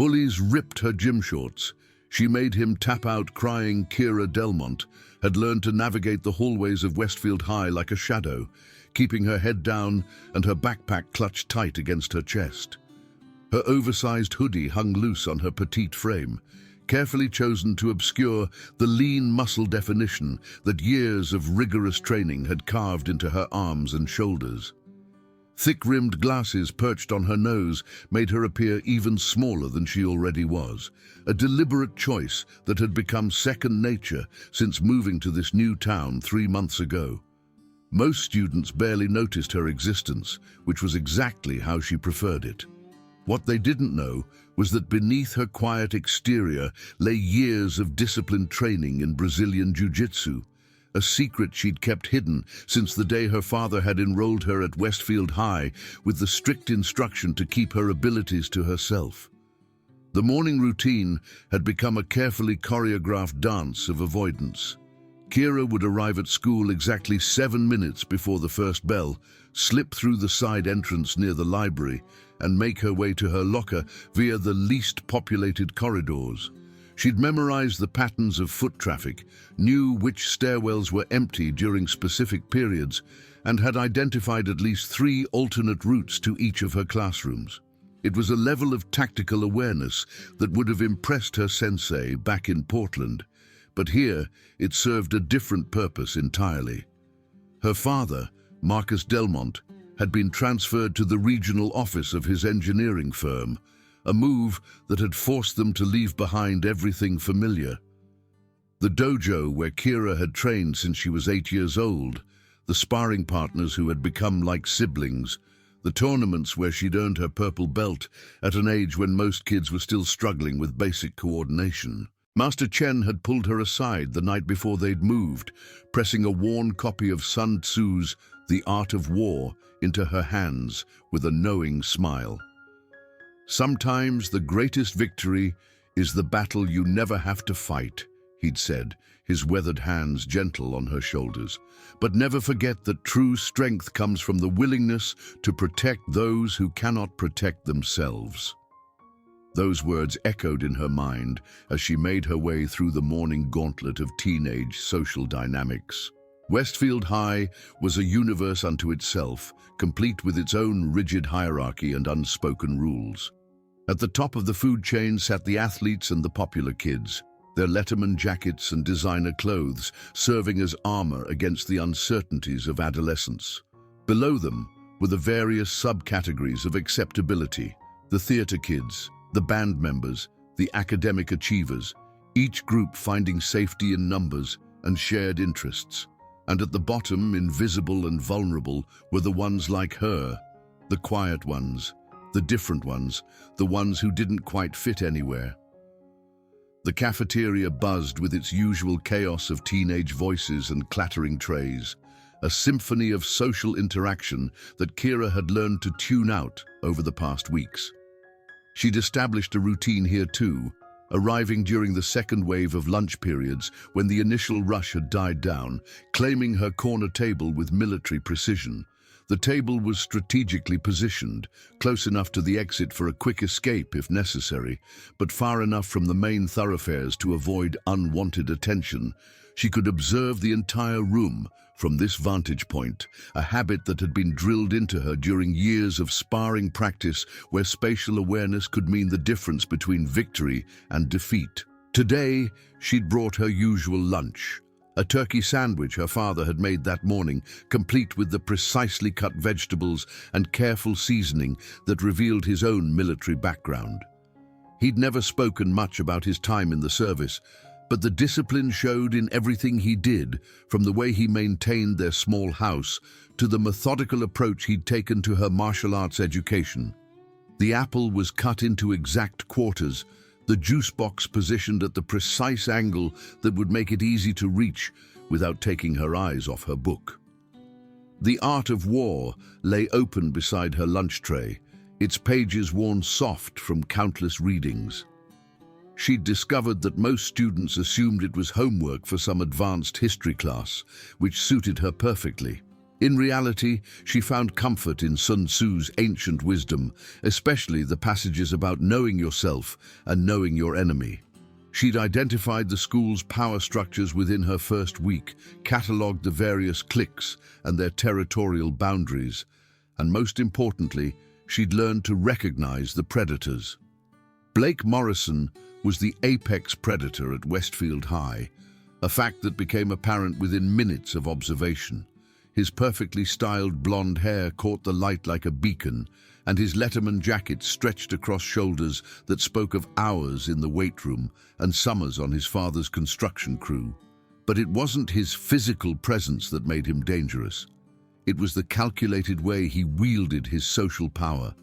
Bullies ripped her gym shorts. She made him tap out crying. Kira Delmont had learned to navigate the hallways of Westfield High like a shadow, keeping her head down and her backpack clutched tight against her chest. Her oversized hoodie hung loose on her petite frame, carefully chosen to obscure the lean muscle definition that years of rigorous training had carved into her arms and shoulders. Thick-rimmed glasses perched on her nose made her appear even smaller than she already was, a deliberate choice that had become second nature since moving to this new town 3 months ago. Most students barely noticed her existence, which was exactly how she preferred it. What they didn't know was that beneath her quiet exterior lay years of disciplined training in Brazilian Jiu-Jitsu, a secret she'd kept hidden since the day her father had enrolled her at Westfield High with the strict instruction to keep her abilities to herself. The morning routine had become a carefully choreographed dance of avoidance. Kira would arrive at school exactly 7 minutes before the first bell, slip through the side entrance near the library, and make her way to her locker via the least populated corridors. She'd memorized the patterns of foot traffic, knew which stairwells were empty during specific periods, and had identified at least 3 alternate routes to each of her classrooms. It was a level of tactical awareness that would have impressed her sensei back in Portland, but here it served a different purpose entirely. Her father, Marcus Delmont, had been transferred to the regional office of his engineering firm, a move that had forced them to leave behind everything familiar. The dojo where Kira had trained since she was 8 years old, the sparring partners who had become like siblings, the tournaments where she'd earned her purple belt at an age when most kids were still struggling with basic coordination. Master Chen had pulled her aside the night before they'd moved, pressing a worn copy of Sun Tzu's The Art of War into her hands with a knowing smile. "Sometimes the greatest victory is the battle you never have to fight," he'd said, his weathered hands gentle on her shoulders. "But never forget that true strength comes from the willingness to protect those who cannot protect themselves." Those words echoed in her mind as she made her way through the morning gauntlet of teenage social dynamics. Westfield High was a universe unto itself, complete with its own rigid hierarchy and unspoken rules. At the top of the food chain sat the athletes and the popular kids, their Letterman jackets and designer clothes serving as armor against the uncertainties of adolescence. Below them were the various subcategories of acceptability, the theater kids, the band members, the academic achievers, each group finding safety in numbers and shared interests. And at the bottom, invisible and vulnerable, were the ones like her, the quiet ones, the different ones, the ones who didn't quite fit anywhere. The cafeteria buzzed with its usual chaos of teenage voices and clattering trays, a symphony of social interaction that Kira had learned to tune out over the past weeks. She'd established a routine here too, arriving during the second wave of lunch periods when the initial rush had died down, claiming her corner table with military precision. The table was strategically positioned, close enough to the exit for a quick escape if necessary, but far enough from the main thoroughfares to avoid unwanted attention. She could observe the entire room from this vantage point, a habit that had been drilled into her during years of sparring practice where spatial awareness could mean the difference between victory and defeat. Today, she'd brought her usual lunch, a turkey sandwich her father had made that morning, complete with the precisely cut vegetables and careful seasoning that revealed his own military background. He'd never spoken much about his time in the service, but the discipline showed in everything he did, from the way he maintained their small house to the methodical approach he'd taken to her martial arts education. The apple was cut into exact quarters, the juice box positioned at the precise angle that would make it easy to reach without taking her eyes off her book. The Art of War lay open beside her lunch tray, its pages worn soft from countless readings. She'd discovered that most students assumed it was homework for some advanced history class, which suited her perfectly. In reality, she found comfort in Sun Tzu's ancient wisdom, especially the passages about knowing yourself and knowing your enemy. She'd identified the school's power structures within her first week, catalogued the various cliques and their territorial boundaries, and most importantly, she'd learned to recognize the predators. Blake Morrison was the apex predator at Westfield High, a fact that became apparent within minutes of observation. His perfectly styled blonde hair caught the light like a beacon, and his Letterman jacket stretched across shoulders that spoke of hours in the weight room and summers on his father's construction crew. But it wasn't his physical presence that made him dangerous. It was the calculated way he wielded his social power,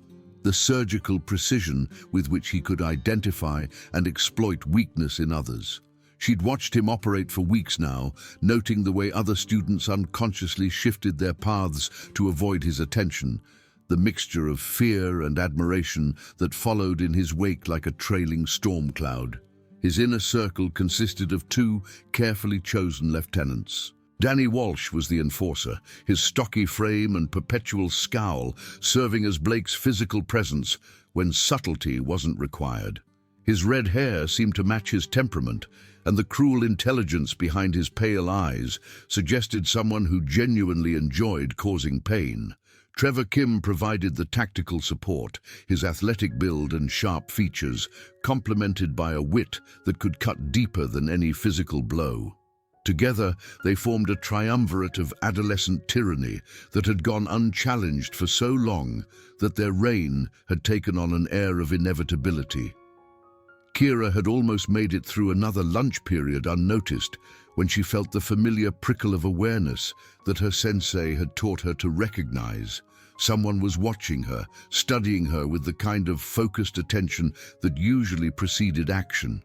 the surgical precision with which he could identify and exploit weakness in others. She'd watched him operate for weeks now, noting the way other students unconsciously shifted their paths to avoid his attention, the mixture of fear and admiration that followed in his wake like a trailing storm cloud. His inner circle consisted of two carefully chosen lieutenants. Danny Walsh was the enforcer, his stocky frame and perpetual scowl serving as Blake's physical presence when subtlety wasn't required. His red hair seemed to match his temperament, and the cruel intelligence behind his pale eyes suggested someone who genuinely enjoyed causing pain. Trevor Kim provided the tactical support, his athletic build and sharp features, complemented by a wit that could cut deeper than any physical blow. Together, they formed a triumvirate of adolescent tyranny that had gone unchallenged for so long that their reign had taken on an air of inevitability. Kira had almost made it through another lunch period unnoticed when she felt the familiar prickle of awareness that her sensei had taught her to recognize. Someone was watching her, studying her with the kind of focused attention that usually preceded action.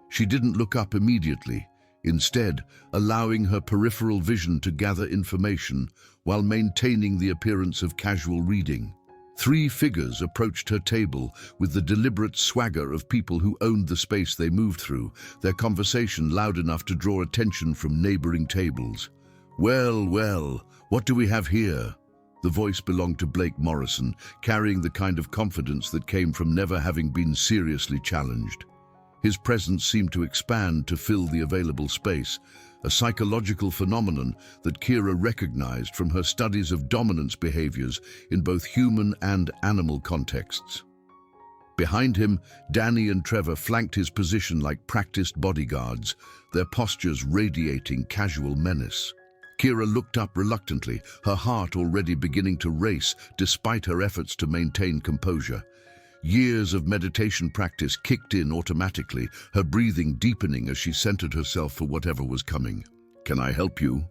She didn't look up immediately, instead allowing her peripheral vision to gather information while maintaining the appearance of casual reading. 3 figures approached her table with the deliberate swagger of people who owned the space they moved through, their conversation loud enough to draw attention from neighboring tables. "Well, well, what do we have here?" The voice belonged to Blake Morrison, carrying the kind of confidence that came from never having been seriously challenged. His presence seemed to expand to fill the available space, a psychological phenomenon that Kira recognized from her studies of dominance behaviors in both human and animal contexts. Behind him, Danny and Trevor flanked his position like practiced bodyguards, their postures radiating casual menace. Kira looked up reluctantly, her heart already beginning to race despite her efforts to maintain composure. Years of meditation practice kicked in automatically, her breathing deepening as she centered herself for whatever was coming. "Can I help you?"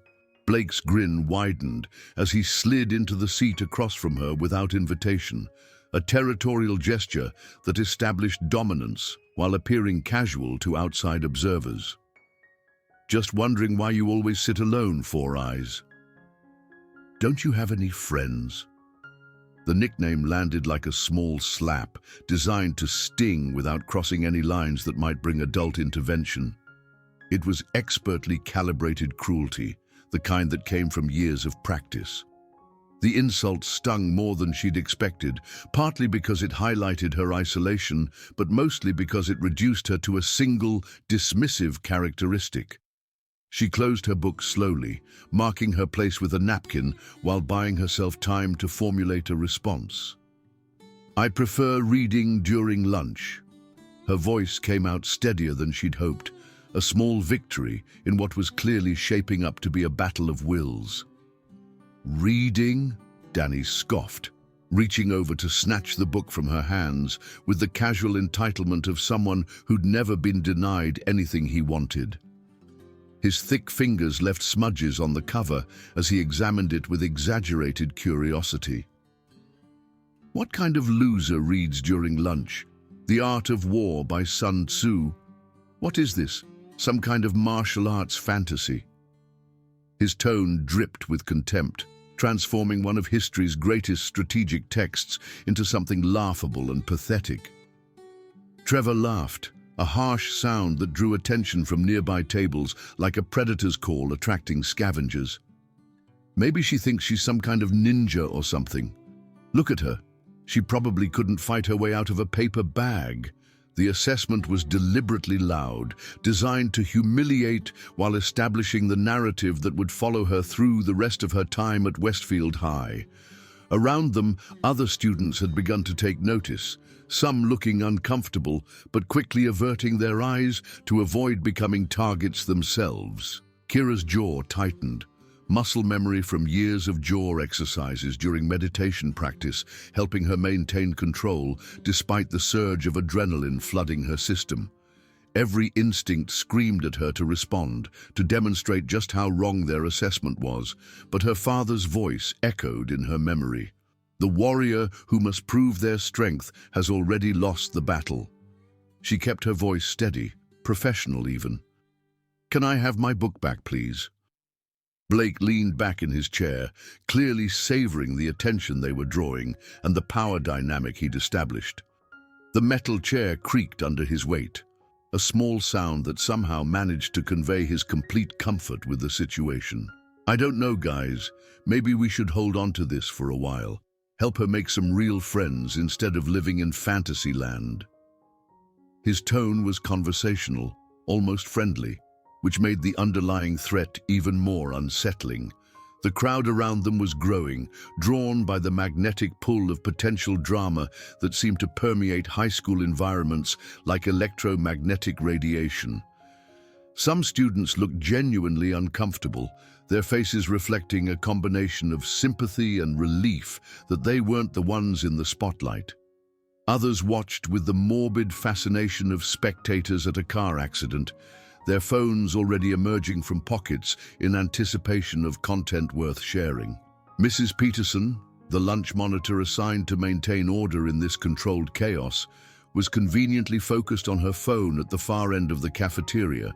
Blake's grin widened as he slid into the seat across from her without invitation, a territorial gesture that established dominance while appearing casual to outside observers. "Just wondering why you always sit alone, Four Eyes. Don't you have any friends?" The nickname landed like a small slap, designed to sting without crossing any lines that might bring adult intervention. It was expertly calibrated cruelty, the kind that came from years of practice. The insult stung more than she'd expected, partly because it highlighted her isolation, but mostly because it reduced her to a single, dismissive characteristic. She closed her book slowly, marking her place with a napkin while buying herself time to formulate a response. "I prefer reading during lunch." Her voice came out steadier than she'd hoped, a small victory in what was clearly shaping up to be a battle of wills. "Reading?" Danny scoffed, reaching over to snatch the book from her hands with the casual entitlement of someone who'd never been denied anything he wanted. His thick fingers left smudges on the cover as he examined it with exaggerated curiosity. "What kind of loser reads during lunch? The Art of War by Sun Tzu? What is this? Some kind of martial arts fantasy?" His tone dripped with contempt, transforming one of history's greatest strategic texts into something laughable and pathetic. Trevor laughed, a harsh sound that drew attention from nearby tables like a predator's call attracting scavengers. Maybe she thinks she's some kind of ninja or something. Look at her. She probably couldn't fight her way out of a paper bag. The assessment was deliberately loud, designed to humiliate while establishing the narrative that would follow her through the rest of her time at Westfield High. Around them, other students had begun to take notice, some looking uncomfortable, but quickly averting their eyes to avoid becoming targets themselves. Kira's jaw tightened. Muscle memory from years of jaw exercises during meditation practice, helping her maintain control despite the surge of adrenaline flooding her system. Every instinct screamed at her to respond, to demonstrate just how wrong their assessment was, but her father's voice echoed in her memory. The warrior who must prove their strength has already lost the battle. She kept her voice steady, professional even. "Can I have my book back, please?" Blake leaned back in his chair, clearly savoring the attention they were drawing and the power dynamic he'd established. The metal chair creaked under his weight, a small sound that somehow managed to convey his complete comfort with the situation. "I don't know, guys. Maybe we should hold on to this for a while. Help her make some real friends instead of living in fantasy land." His tone was conversational, almost friendly, which made the underlying threat even more unsettling. The crowd around them was growing, drawn by the magnetic pull of potential drama that seemed to permeate high school environments like electromagnetic radiation. Some students looked genuinely uncomfortable, their faces reflecting a combination of sympathy and relief that they weren't the ones in the spotlight. Others watched with the morbid fascination of spectators at a car accident, their phones already emerging from pockets in anticipation of content worth sharing. Mrs. Peterson, the lunch monitor assigned to maintain order in this controlled chaos, was conveniently focused on her phone at the far end of the cafeteria,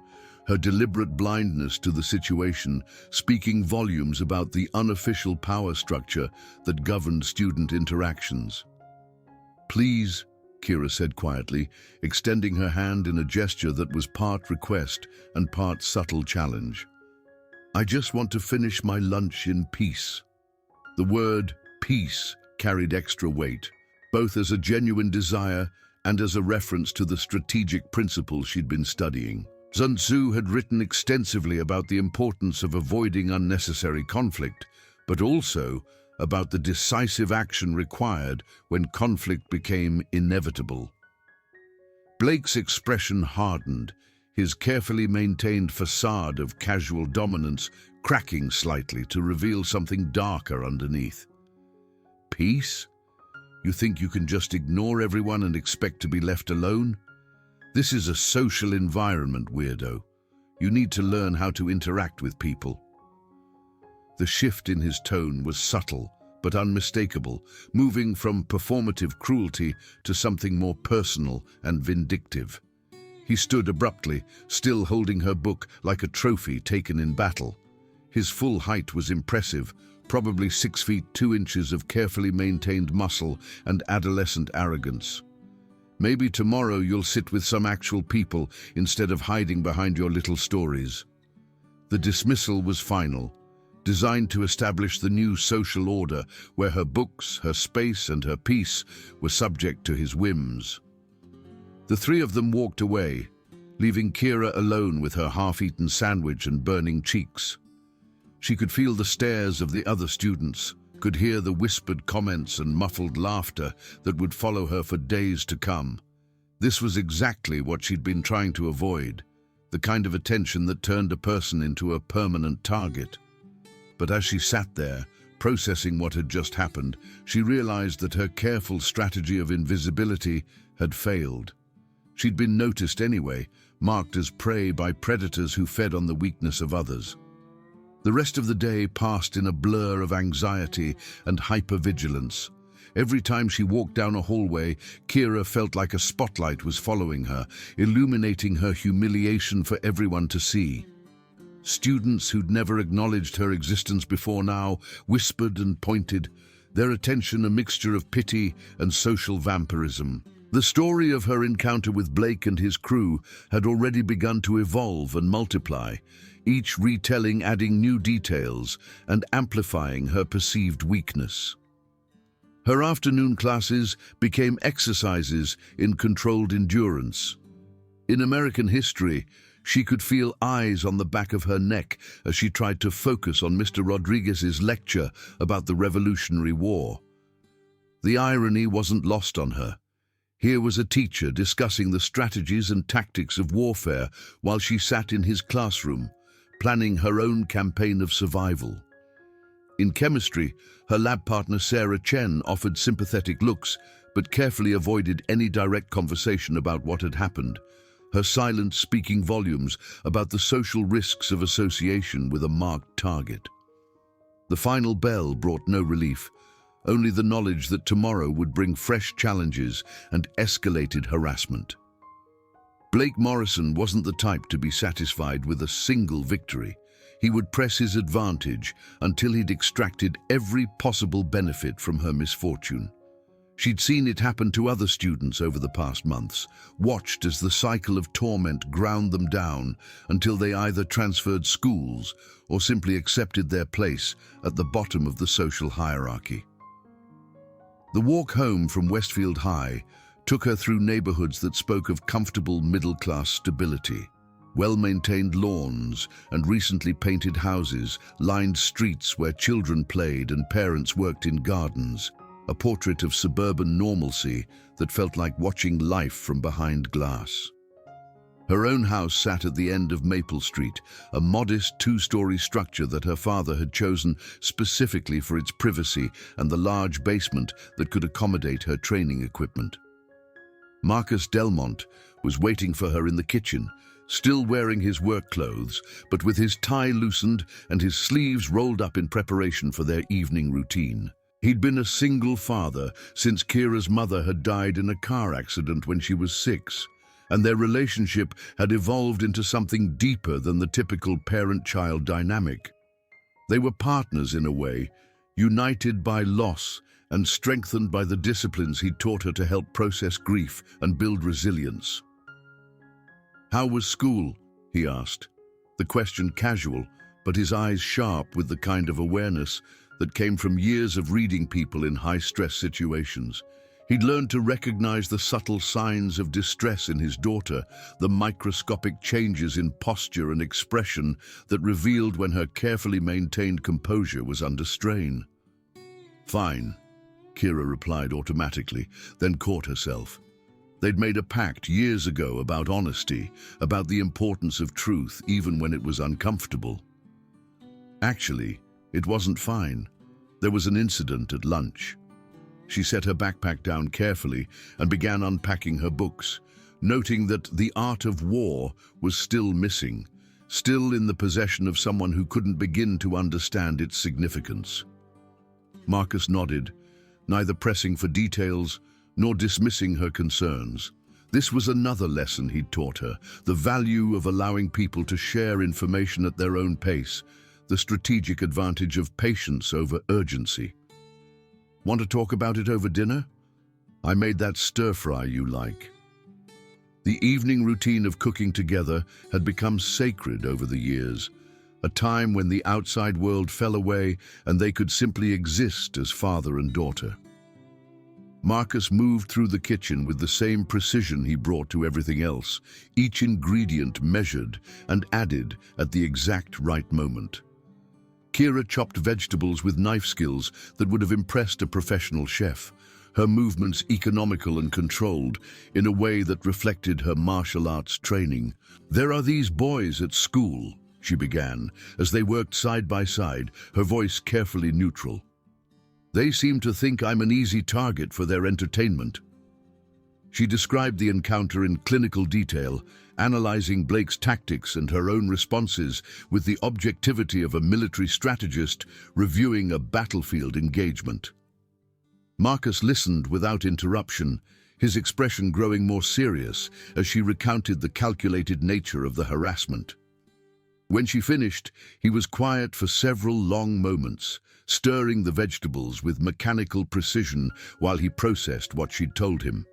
her deliberate blindness to the situation speaking volumes about the unofficial power structure that governed student interactions. "Please," Kira said quietly, extending her hand in a gesture that was part request and part subtle challenge. "I just want to finish my lunch in peace." The word peace carried extra weight, both as a genuine desire and as a reference to the strategic principles she'd been studying. Sun Tzu had written extensively about the importance of avoiding unnecessary conflict, but also about the decisive action required when conflict became inevitable. Blake's expression hardened, his carefully maintained facade of casual dominance cracking slightly to reveal something darker underneath. "Peace? You think you can just ignore everyone and expect to be left alone? This is a social environment, weirdo. You need to learn how to interact with people." The shift in his tone was subtle but unmistakable, moving from performative cruelty to something more personal and vindictive. He stood abruptly, still holding her book like a trophy taken in battle. His full height was impressive, probably 6 feet 2 inches of carefully maintained muscle and adolescent arrogance. "Maybe tomorrow you'll sit with some actual people instead of hiding behind your little stories." The dismissal was final, designed to establish the new social order where her books, her space, and her peace were subject to his whims. The three of them walked away, leaving Kira alone with her half-eaten sandwich and burning cheeks. She could feel the stares of the other students, could hear the whispered comments and muffled laughter that would follow her for days to come. This was exactly what she'd been trying to avoid, the kind of attention that turned a person into a permanent target. But as she sat there, processing what had just happened, she realized that her careful strategy of invisibility had failed. She'd been noticed anyway, marked as prey by predators who fed on the weakness of others. The rest of the day passed in a blur of anxiety and hypervigilance. Every time she walked down a hallway, Kira felt like a spotlight was following her, illuminating her humiliation for everyone to see. Students who'd never acknowledged her existence before now whispered and pointed, their attention a mixture of pity and social vampirism. The story of her encounter with Blake and his crew had already begun to evolve and multiply, each retelling adding new details and amplifying her perceived weakness. Her afternoon classes became exercises in controlled endurance. In American history, she could feel eyes on the back of her neck as she tried to focus on Mr. Rodriguez's lecture about the Revolutionary War. The irony wasn't lost on her. Here was a teacher discussing the strategies and tactics of warfare while she sat in his classroom, planning her own campaign of survival. In chemistry, her lab partner Sarah Chen offered sympathetic looks, but carefully avoided any direct conversation about what had happened, her silence speaking volumes about the social risks of association with a marked target. The final bell brought no relief, only the knowledge that tomorrow would bring fresh challenges and escalated harassment. Blake Morrison wasn't the type to be satisfied with a single victory. He would press his advantage until he'd extracted every possible benefit from her misfortune. She'd seen it happen to other students over the past months, watched as the cycle of torment ground them down until they either transferred schools or simply accepted their place at the bottom of the social hierarchy. The walk home from Westfield High took her through neighborhoods that spoke of comfortable middle-class stability. Well-maintained lawns and recently painted houses lined streets where children played and parents worked in gardens, a portrait of suburban normalcy that felt like watching life from behind glass. Her own house sat at the end of Maple Street, a modest two-story structure that her father had chosen specifically for its privacy and the large basement that could accommodate her training equipment. Marcus Delmont was waiting for her in the kitchen, still wearing his work clothes, but with his tie loosened and his sleeves rolled up in preparation for their evening routine. He'd been a single father since Kira's mother had died in a car accident when she was 6. And their relationship had evolved into something deeper than the typical parent-child dynamic. They were partners in a way, united by loss and strengthened by the disciplines he'd taught her to help process grief and build resilience. "How was school?" he asked, the question casual, but his eyes sharp with the kind of awareness that came from years of reading people in high-stress situations. He'd learned to recognize the subtle signs of distress in his daughter, the microscopic changes in posture and expression that revealed when her carefully maintained composure was under strain. "Fine," Kira replied automatically, then caught herself. They'd made a pact years ago about honesty, about the importance of truth even when it was uncomfortable. Actually, it wasn't fine. There was an incident at lunch. She set her backpack down carefully and began unpacking her books, noting that The Art of War was still missing, still in the possession of someone who couldn't begin to understand its significance. Marcus nodded, neither pressing for details nor dismissing her concerns. This was another lesson he'd taught her, the value of allowing people to share information at their own pace, the strategic advantage of patience over urgency. "Want to talk about it over dinner? I made that stir-fry you like." The evening routine of cooking together had become sacred over the years, a time when the outside world fell away and they could simply exist as father and daughter. Marcus moved through the kitchen with the same precision he brought to everything else, each ingredient measured and added at the exact right moment. Kira chopped vegetables with knife skills that would have impressed a professional chef, her movements economical and controlled in a way that reflected her martial arts training. "There are these boys at school," she began, as they worked side by side, her voice carefully neutral. "They seem to think I'm an easy target for their entertainment." She described the encounter in clinical detail, analyzing Blake's tactics and her own responses with the objectivity of a military strategist reviewing a battlefield engagement. Marcus listened without interruption, his expression growing more serious as she recounted the calculated nature of the harassment. When she finished, he was quiet for several long moments, stirring the vegetables with mechanical precision while he processed what she'd told him.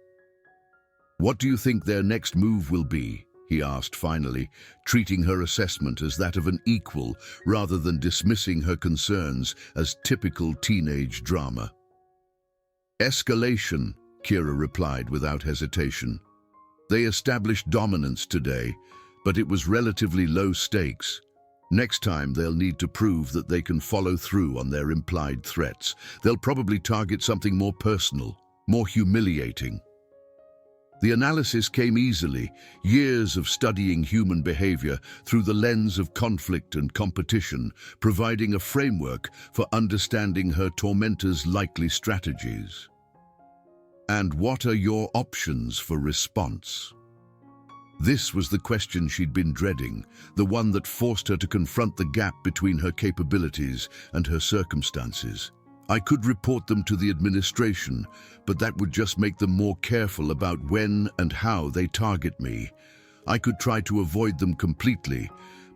"What do you think their next move will be?" he asked finally, treating her assessment as that of an equal rather than dismissing her concerns as typical teenage drama. "Escalation," Kira replied without hesitation. "They established dominance today, but it was relatively low stakes. Next time they'll need to prove that they can follow through on their implied threats. They'll probably target something more personal, more humiliating." The analysis came easily, years of studying human behavior through the lens of conflict and competition, providing a framework for understanding her tormentor's likely strategies. "And what are your options for response?" This was the question she'd been dreading, the one that forced her to confront the gap between her capabilities and her circumstances. "I could report them to the administration, but that would just make them more careful about when and how they target me. I could try to avoid them completely,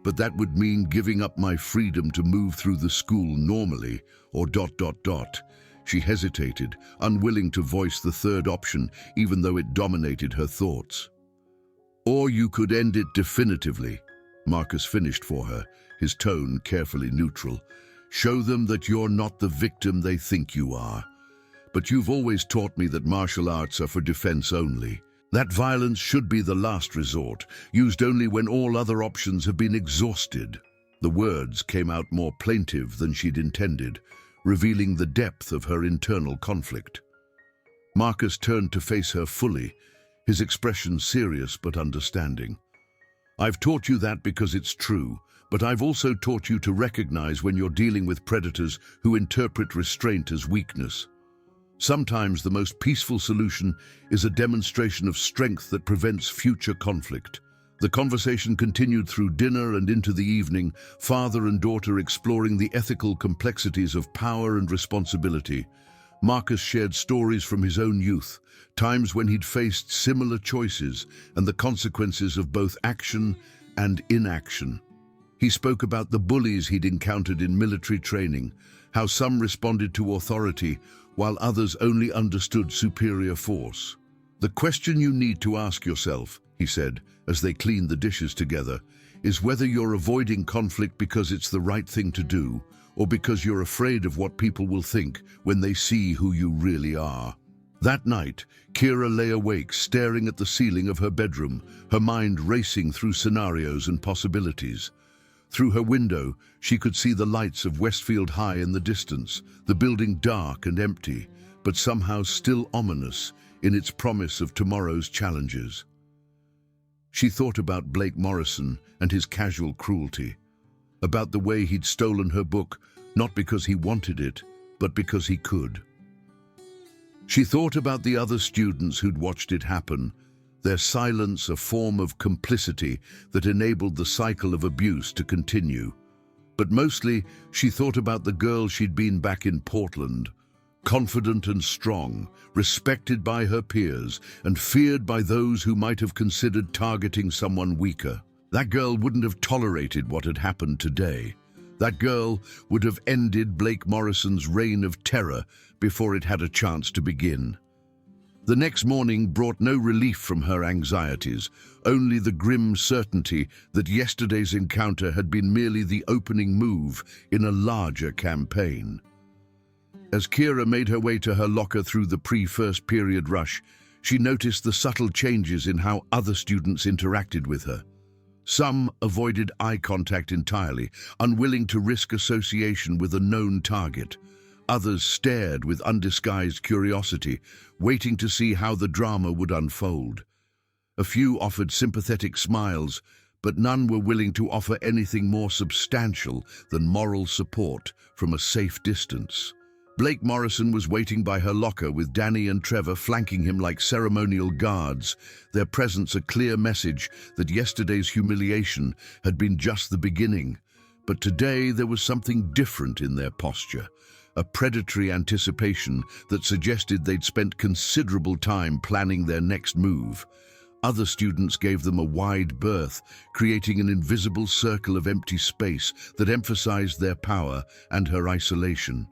but that would mean giving up my freedom to move through the school normally, or ... She hesitated, unwilling to voice the third option, even though it dominated her thoughts. "Or you could end it definitively," Marcus finished for her, his tone carefully neutral. "Show them that you're not the victim they think you are. But you've always taught me that martial arts are for defense only. That violence should be the last resort, used only when all other options have been exhausted." The words came out more plaintive than she'd intended, revealing the depth of her internal conflict. Marcus turned to face her fully, his expression serious but understanding. "I've taught you that because it's true, but I've also taught you to recognize when you're dealing with predators who interpret restraint as weakness. Sometimes the most peaceful solution is a demonstration of strength that prevents future conflict." The conversation continued through dinner and into the evening, father and daughter exploring the ethical complexities of power and responsibility. Marcus shared stories from his own youth, times when he'd faced similar choices and the consequences of both action and inaction. He spoke about the bullies he'd encountered in military training, how some responded to authority while others only understood superior force. "The question you need to ask yourself," he said, as they cleaned the dishes together, "is whether you're avoiding conflict because it's the right thing to do, or because you're afraid of what people will think when they see who you really are." That night, Kira lay awake, staring at the ceiling of her bedroom, her mind racing through scenarios and possibilities. Through her window, she could see the lights of Westfield High in the distance, the building dark and empty, but somehow still ominous in its promise of tomorrow's challenges. She thought about Blake Morrison and his casual cruelty, about the way he'd stolen her book, not because he wanted it, but because he could. She thought about the other students who'd watched it happen, their silence a form of complicity that enabled the cycle of abuse to continue. But mostly, she thought about the girl she'd been back in Portland, confident and strong, respected by her peers, and feared by those who might have considered targeting someone weaker. That girl wouldn't have tolerated what had happened today. That girl would have ended Blake Morrison's reign of terror before it had a chance to begin. The next morning brought no relief from her anxieties, only the grim certainty that yesterday's encounter had been merely the opening move in a larger campaign. As Kira made her way to her locker through the pre-first period rush, she noticed the subtle changes in how other students interacted with her. Some avoided eye contact entirely, unwilling to risk association with a known target. Others stared with undisguised curiosity, waiting to see how the drama would unfold. A few offered sympathetic smiles, but none were willing to offer anything more substantial than moral support from a safe distance. Blake Morrison was waiting by her locker with Danny and Trevor flanking him like ceremonial guards, their presence a clear message that yesterday's humiliation had been just the beginning. But today there was something different in their posture, a predatory anticipation that suggested they'd spent considerable time planning their next move. Other students gave them a wide berth, creating an invisible circle of empty space that emphasized their power and her isolation.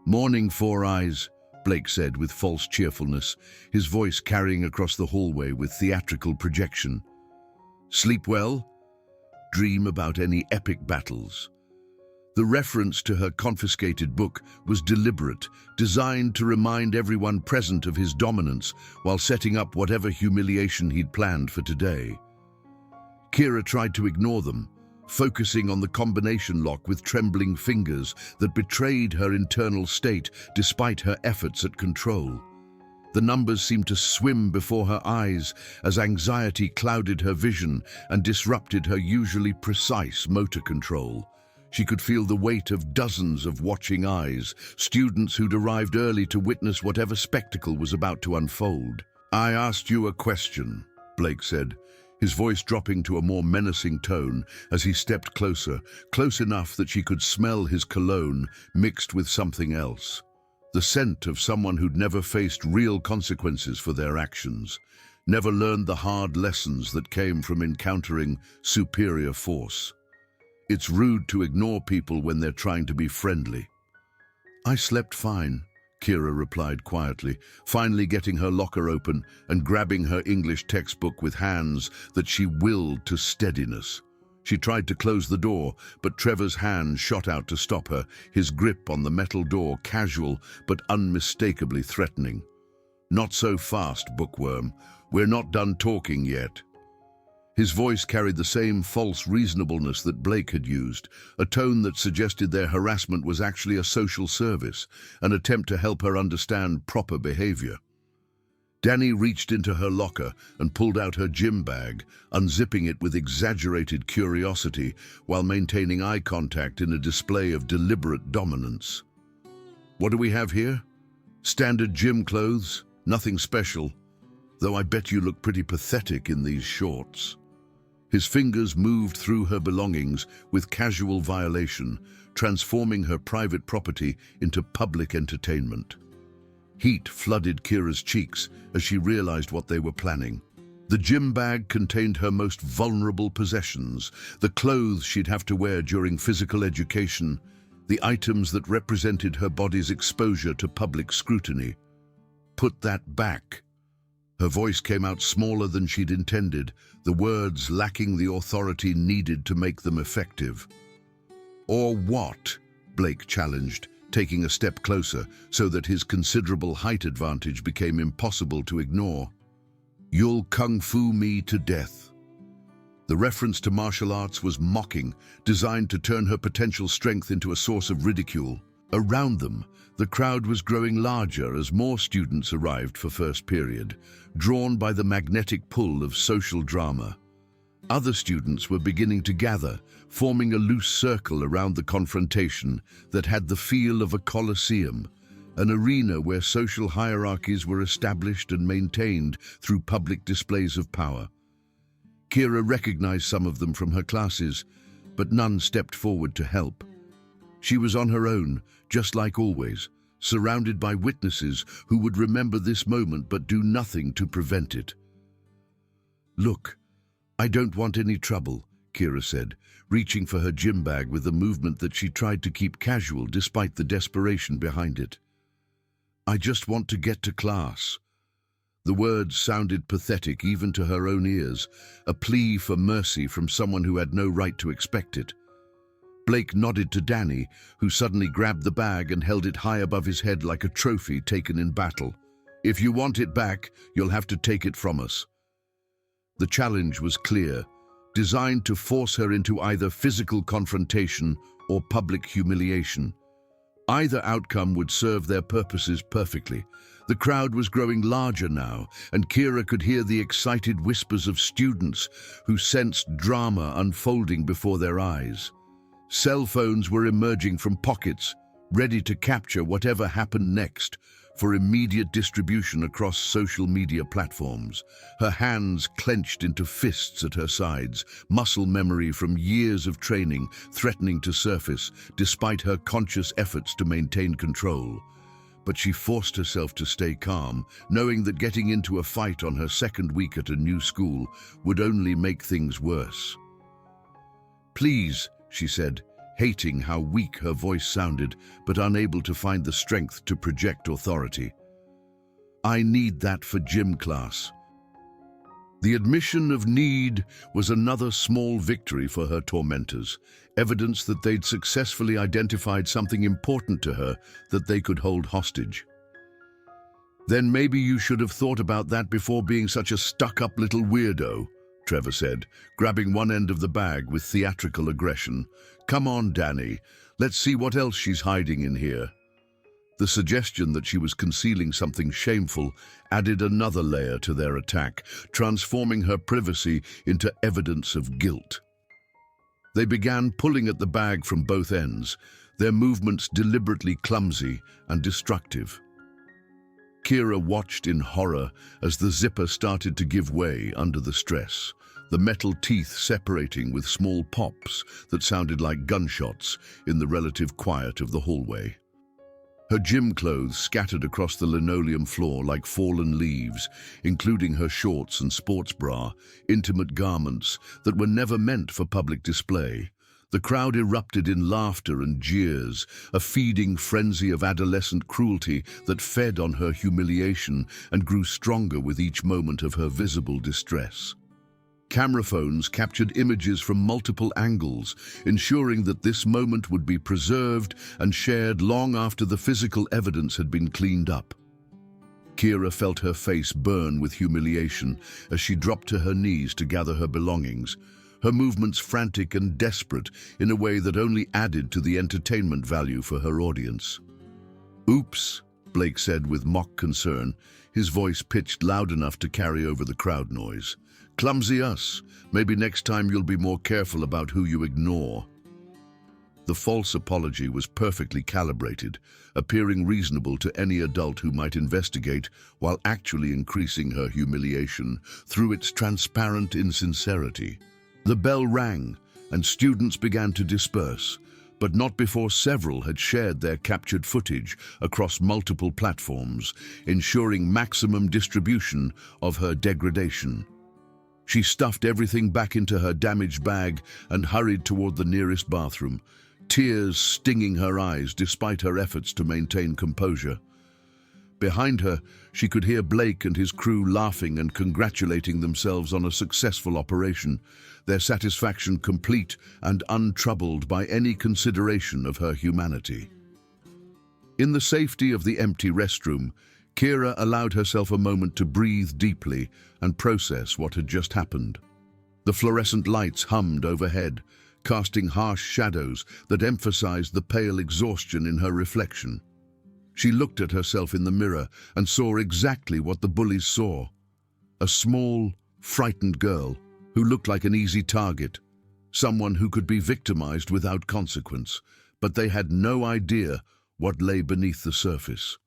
"Morning, Four Eyes," Blake said with false cheerfulness, his voice carrying across the hallway with theatrical projection. Sleep well? Dream about any epic battles? The reference to her confiscated book was deliberate, designed to remind everyone present of his dominance while setting up whatever humiliation he'd planned for today. Kira tried to ignore them, focusing on the combination lock with trembling fingers that betrayed her internal state despite her efforts at control. The numbers seemed to swim before her eyes as anxiety clouded her vision and disrupted her usually precise motor control. She could feel the weight of dozens of watching eyes, students who'd arrived early to witness whatever spectacle was about to unfold. "I asked you a question," Blake said, his voice dropping to a more menacing tone as he stepped closer, close enough that she could smell his cologne mixed with something else. The scent of someone who'd never faced real consequences for their actions, never learned the hard lessons that came from encountering superior force. It's rude to ignore people when they're trying to be friendly. "I slept fine," Kira replied quietly, finally getting her locker open and grabbing her English textbook with hands that she willed to steadiness. She tried to close the door, but Trevor's hand shot out to stop her, his grip on the metal door casual but unmistakably threatening. "Not so fast, bookworm. We're not done talking yet." His voice carried the same false reasonableness that Blake had used, a tone that suggested their harassment was actually a social service, an attempt to help her understand proper behavior. Danny reached into her locker and pulled out her gym bag, unzipping it with exaggerated curiosity while maintaining eye contact in a display of deliberate dominance. "What do we have here? Standard gym clothes, nothing special, though I bet you look pretty pathetic in these shorts." His fingers moved through her belongings with casual violation, transforming her private property into public entertainment. Heat flooded Kira's cheeks as she realized what they were planning. The gym bag contained her most vulnerable possessions, the clothes she'd have to wear during physical education, the items that represented her body's exposure to public scrutiny. "Put that back." Her voice came out smaller than she'd intended, the words lacking the authority needed to make them effective. "Or what?" Blake challenged, taking a step closer so that his considerable height advantage became impossible to ignore. "You'll kung fu me to death." The reference to martial arts was mocking, designed to turn her potential strength into a source of ridicule. Around them, the crowd was growing larger as more students arrived for first period, drawn by the magnetic pull of social drama. Other students were beginning to gather, forming a loose circle around the confrontation that had the feel of a coliseum, an arena where social hierarchies were established and maintained through public displays of power. Kira recognized some of them from her classes, but none stepped forward to help. She was on her own, just like always, surrounded by witnesses who would remember this moment but do nothing to prevent it. "Look, I don't want any trouble," Kira said, reaching for her gym bag with a movement that she tried to keep casual despite the desperation behind it. "I just want to get to class." The words sounded pathetic even to her own ears, a plea for mercy from someone who had no right to expect it. Blake nodded to Danny, who suddenly grabbed the bag and held it high above his head like a trophy taken in battle. "If you want it back, you'll have to take it from us." The challenge was clear, designed to force her into either physical confrontation or public humiliation. Either outcome would serve their purposes perfectly. The crowd was growing larger now, and Kira could hear the excited whispers of students who sensed drama unfolding before their eyes. Cell phones were emerging from pockets, ready to capture whatever happened next for immediate distribution across social media platforms. Her hands clenched into fists at her sides, muscle memory from years of training threatening to surface despite her conscious efforts to maintain control. But she forced herself to stay calm, knowing that getting into a fight on her second week at a new school would only make things worse. "Please," she said, hating how weak her voice sounded, but unable to find the strength to project authority. "I need that for gym class." The admission of need was another small victory for her tormentors, evidence that they'd successfully identified something important to her that they could hold hostage. "Then maybe you should have thought about that before being such a stuck-up little weirdo," Trevor said, grabbing one end of the bag with theatrical aggression. "Come on, Danny, let's see what else she's hiding in here." The suggestion that she was concealing something shameful added another layer to their attack, transforming her privacy into evidence of guilt. They began pulling at the bag from both ends, their movements deliberately clumsy and destructive. Kira watched in horror as the zipper started to give way under the stress, the metal teeth separating with small pops that sounded like gunshots in the relative quiet of the hallway. Her gym clothes scattered across the linoleum floor like fallen leaves, including her shorts and sports bra, intimate garments that were never meant for public display. The crowd erupted in laughter and jeers, a feeding frenzy of adolescent cruelty that fed on her humiliation and grew stronger with each moment of her visible distress. Camera phones captured images from multiple angles, ensuring that this moment would be preserved and shared long after the physical evidence had been cleaned up. Kira felt her face burn with humiliation as she dropped to her knees to gather her belongings, her movements frantic and desperate in a way that only added to the entertainment value for her audience. "Oops," Blake said with mock concern, his voice pitched loud enough to carry over the crowd noise. "Clumsy us. Maybe next time you'll be more careful about who you ignore." The false apology was perfectly calibrated, appearing reasonable to any adult who might investigate, while actually increasing her humiliation through its transparent insincerity. The bell rang, and students began to disperse, but not before several had shared their captured footage across multiple platforms, ensuring maximum distribution of her degradation. She stuffed everything back into her damaged bag and hurried toward the nearest bathroom, tears stinging her eyes despite her efforts to maintain composure. Behind her, she could hear Blake and his crew laughing and congratulating themselves on a successful operation, their satisfaction complete and untroubled by any consideration of her humanity. In the safety of the empty restroom, Kira allowed herself a moment to breathe deeply and process what had just happened. The fluorescent lights hummed overhead, casting harsh shadows that emphasized the pale exhaustion in her reflection. She looked at herself in the mirror and saw exactly what the bullies saw. A small, frightened girl who looked like an easy target, someone who could be victimized without consequence, but they had no idea what lay beneath the surface.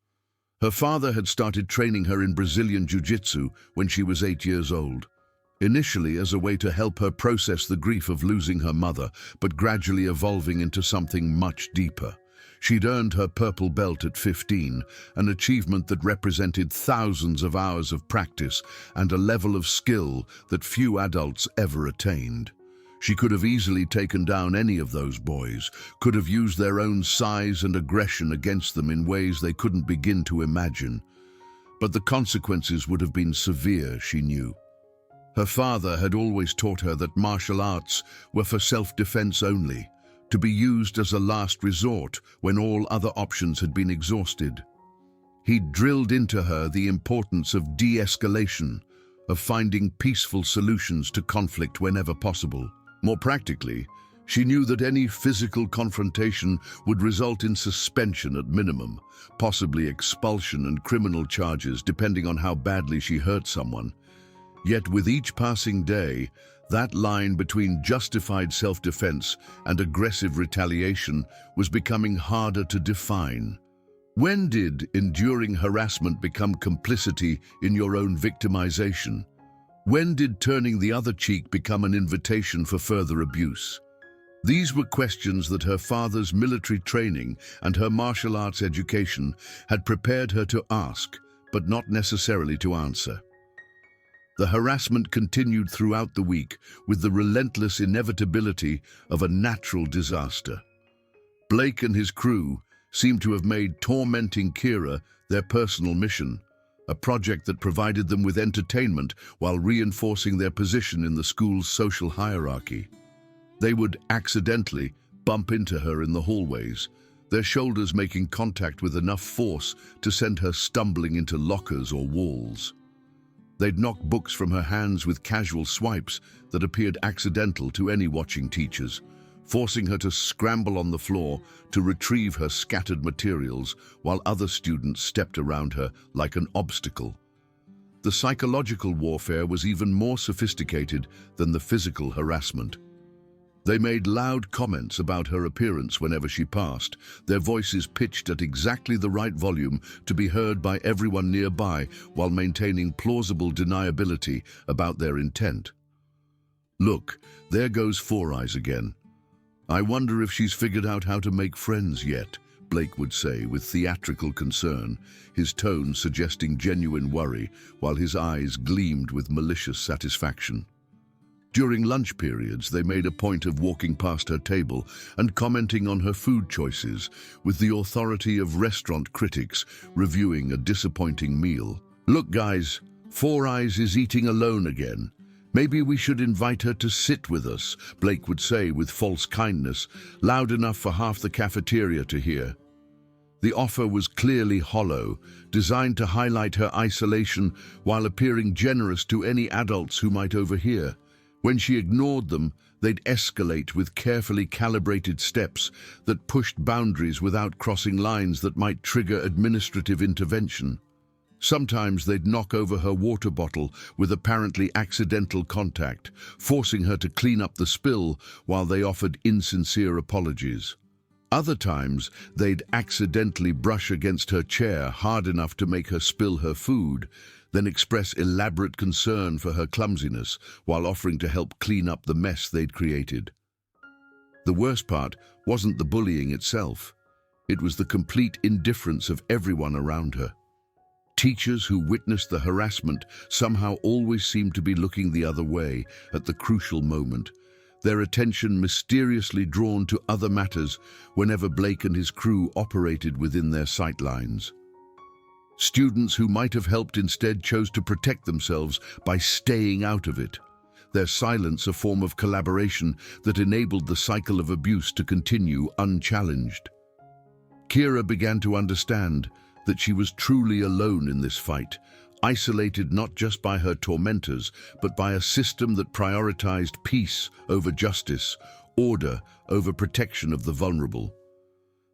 Her father had started training her in Brazilian Jiu-Jitsu when she was 8 years old, initially as a way to help her process the grief of losing her mother, but gradually evolving into something much deeper. She'd earned her purple belt at 15, an achievement that represented thousands of hours of practice and a level of skill that few adults ever attained. She could have easily taken down any of those boys, could have used their own size and aggression against them in ways they couldn't begin to imagine. But the consequences would have been severe, she knew. Her father had always taught her that martial arts were for self-defense only, to be used as a last resort when all other options had been exhausted. He'd drilled into her the importance of de-escalation, of finding peaceful solutions to conflict whenever possible. More practically, she knew that any physical confrontation would result in suspension at minimum, possibly expulsion and criminal charges depending on how badly she hurt someone. Yet with each passing day, that line between justified self-defense and aggressive retaliation was becoming harder to define. When did enduring harassment become complicity in your own victimization? When did turning the other cheek become an invitation for further abuse? These were questions that her father's military training and her martial arts education had prepared her to ask, but not necessarily to answer. The harassment continued throughout the week with the relentless inevitability of a natural disaster. Blake and his crew seemed to have made tormenting Kira their personal mission, a project that provided them with entertainment while reinforcing their position in the school's social hierarchy. They would accidentally bump into her in the hallways, their shoulders making contact with enough force to send her stumbling into lockers or walls. They'd knock books from her hands with casual swipes that appeared accidental to any watching teachers, forcing her to scramble on the floor to retrieve her scattered materials while other students stepped around her like an obstacle. The psychological warfare was even more sophisticated than the physical harassment. They made loud comments about her appearance whenever she passed, their voices pitched at exactly the right volume to be heard by everyone nearby while maintaining plausible deniability about their intent. "Look, there goes Four Eyes again. I wonder if she's figured out how to make friends yet," Blake would say with theatrical concern, his tone suggesting genuine worry while his eyes gleamed with malicious satisfaction. During lunch periods, they made a point of walking past her table and commenting on her food choices with the authority of restaurant critics reviewing a disappointing meal. "Look, guys, Four Eyes is eating alone again. Maybe we should invite her to sit with us," Blake would say with false kindness, loud enough for half the cafeteria to hear. The offer was clearly hollow, designed to highlight her isolation while appearing generous to any adults who might overhear. When she ignored them, they'd escalate with carefully calibrated steps that pushed boundaries without crossing lines that might trigger administrative intervention. Sometimes they'd knock over her water bottle with apparently accidental contact, forcing her to clean up the spill while they offered insincere apologies. Other times, they'd accidentally brush against her chair hard enough to make her spill her food, then express elaborate concern for her clumsiness while offering to help clean up the mess they'd created. The worst part wasn't the bullying itself. It was the complete indifference of everyone around her. Teachers who witnessed the harassment somehow always seemed to be looking the other way at the crucial moment, their attention mysteriously drawn to other matters whenever Blake and his crew operated within their sightlines. Students who might have helped instead chose to protect themselves by staying out of it, their silence a form of collaboration that enabled the cycle of abuse to continue unchallenged. Kira began to understand that she was truly alone in this fight, isolated not just by her tormentors, but by a system that prioritized peace over justice, order over protection of the vulnerable.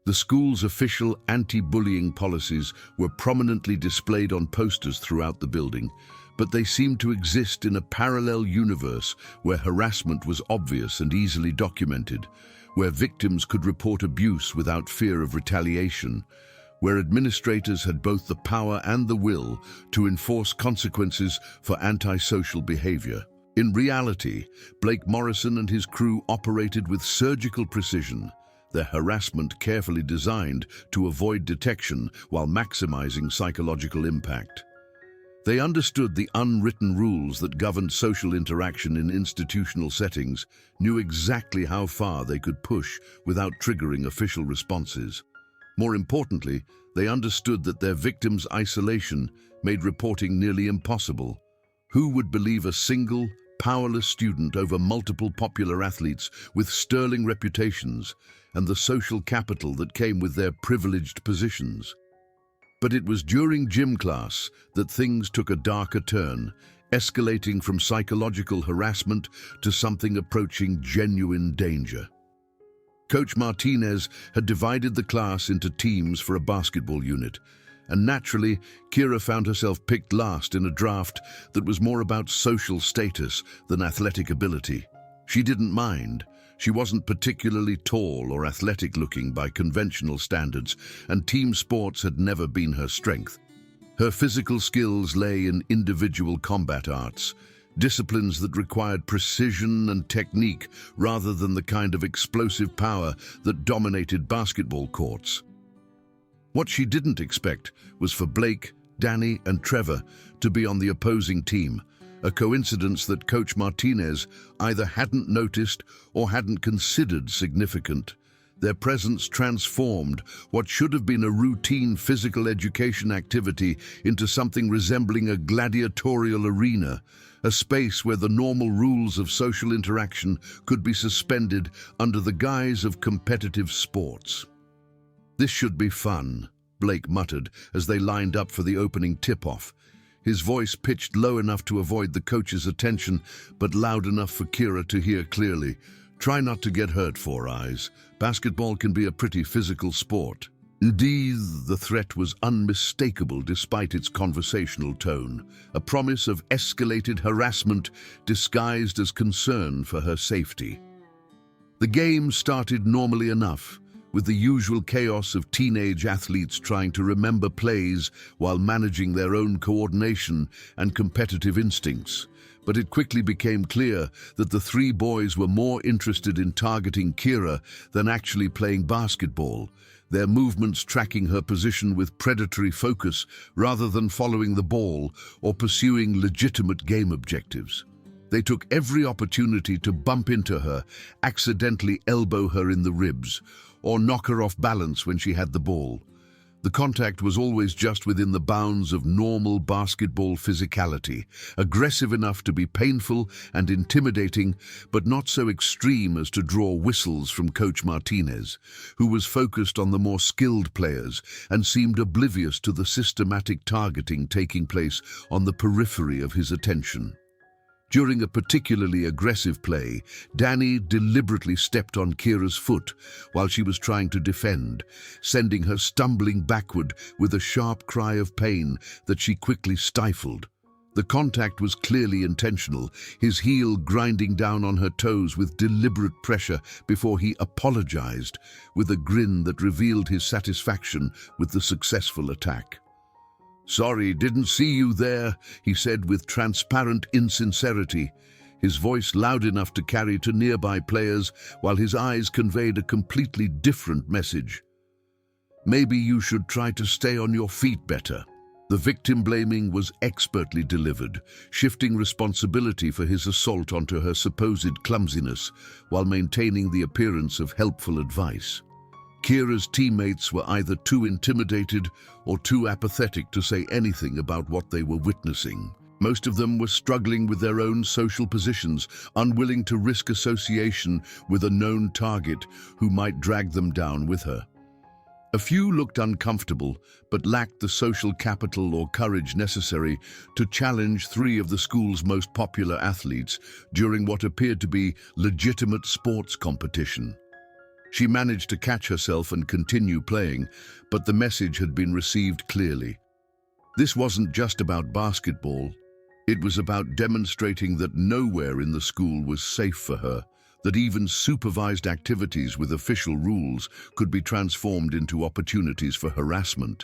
The school's official anti-bullying policies were prominently displayed on posters throughout the building, but they seemed to exist in a parallel universe where harassment was obvious and easily documented, where victims could report abuse without fear of retaliation, where administrators had both the power and the will to enforce consequences for antisocial behavior. In reality, Blake Morrison and his crew operated with surgical precision, their harassment carefully designed to avoid detection while maximizing psychological impact. They understood the unwritten rules that governed social interaction in institutional settings, knew exactly how far they could push without triggering official responses. More importantly, they understood that their victims' isolation made reporting nearly impossible. Who would believe a single, powerless student over multiple popular athletes with sterling reputations and the social capital that came with their privileged positions? But it was during gym class that things took a darker turn, escalating from psychological harassment to something approaching genuine danger. Coach Martinez had divided the class into teams for a basketball unit, and naturally, Kira found herself picked last in a draft that was more about social status than athletic ability. She didn't mind. She wasn't particularly tall or athletic-looking by conventional standards, and team sports had never been her strength. Her physical skills lay in individual combat arts, disciplines that required precision and technique rather than the kind of explosive power that dominated basketball courts. What she didn't expect was for Blake, Danny, and Trevor to be on the opposing team, a coincidence that Coach Martinez either hadn't noticed or hadn't considered significant. Their presence transformed what should have been a routine physical education activity into something resembling a gladiatorial arena, a space where the normal rules of social interaction could be suspended under the guise of competitive sports. "This should be fun," Blake muttered as they lined up for the opening tip-off. His voice pitched low enough to avoid the coach's attention, but loud enough for Kira to hear clearly. "Try not to get hurt, Four Eyes. Basketball can be a pretty physical sport." Indeed, the threat was unmistakable despite its conversational tone, a promise of escalated harassment disguised as concern for her safety. The game started normally enough, with the usual chaos of teenage athletes trying to remember plays while managing their own coordination and competitive instincts. But it quickly became clear that the three boys were more interested in targeting Kira than actually playing basketball, their movements tracking her position with predatory focus rather than following the ball or pursuing legitimate game objectives. They took every opportunity to bump into her, accidentally elbow her in the ribs, or knock her off balance when she had the ball. The contact was always just within the bounds of normal basketball physicality, aggressive enough to be painful and intimidating, but not so extreme as to draw whistles from Coach Martinez, who was focused on the more skilled players and seemed oblivious to the systematic targeting taking place on the periphery of his attention. During a particularly aggressive play, Danny deliberately stepped on Kira's foot while she was trying to defend, sending her stumbling backward with a sharp cry of pain that she quickly stifled. The contact was clearly intentional, his heel grinding down on her toes with deliberate pressure before he apologized, with a grin that revealed his satisfaction with the successful attack. "Sorry, didn't see you there," he said with transparent insincerity, his voice loud enough to carry to nearby players while his eyes conveyed a completely different message. "Maybe you should try to stay on your feet better." The victim blaming was expertly delivered, shifting responsibility for his assault onto her supposed clumsiness while maintaining the appearance of helpful advice. Kira's teammates were either too intimidated or too apathetic to say anything about what they were witnessing. Most of them were struggling with their own social positions, unwilling to risk association with a known target who might drag them down with her. A few looked uncomfortable, but lacked the social capital or courage necessary to challenge three of the school's most popular athletes during what appeared to be legitimate sports competition. She managed to catch herself and continue playing, but the message had been received clearly. This wasn't just about basketball. It was about demonstrating that nowhere in the school was safe for her, that even supervised activities with official rules could be transformed into opportunities for harassment.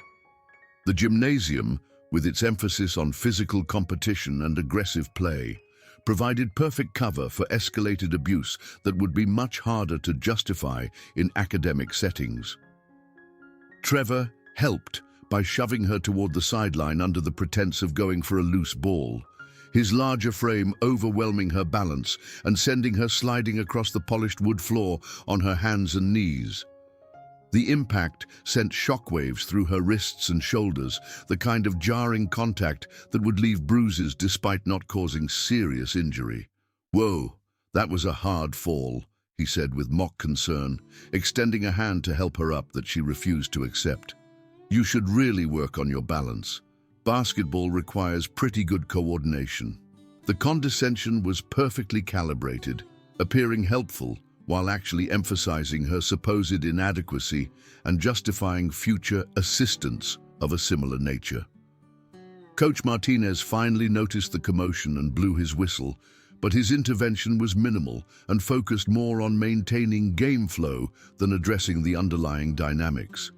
The gymnasium, with its emphasis on physical competition and aggressive play, provided perfect cover for escalated abuse that would be much harder to justify in academic settings. Trevor helped by shoving her toward the sideline under the pretense of going for a loose ball, his larger frame overwhelming her balance and sending her sliding across the polished wood floor on her hands and knees. The impact sent shockwaves through her wrists and shoulders, the kind of jarring contact that would leave bruises despite not causing serious injury. "Whoa, that was a hard fall," he said with mock concern, extending a hand to help her up that she refused to accept. "You should really work on your balance. Basketball requires pretty good coordination." The condescension was perfectly calibrated, appearing helpful, while actually emphasizing her supposed inadequacy and justifying future assistance of a similar nature. Coach Martinez finally noticed the commotion and blew his whistle, but his intervention was minimal and focused more on maintaining game flow than addressing the underlying dynamics.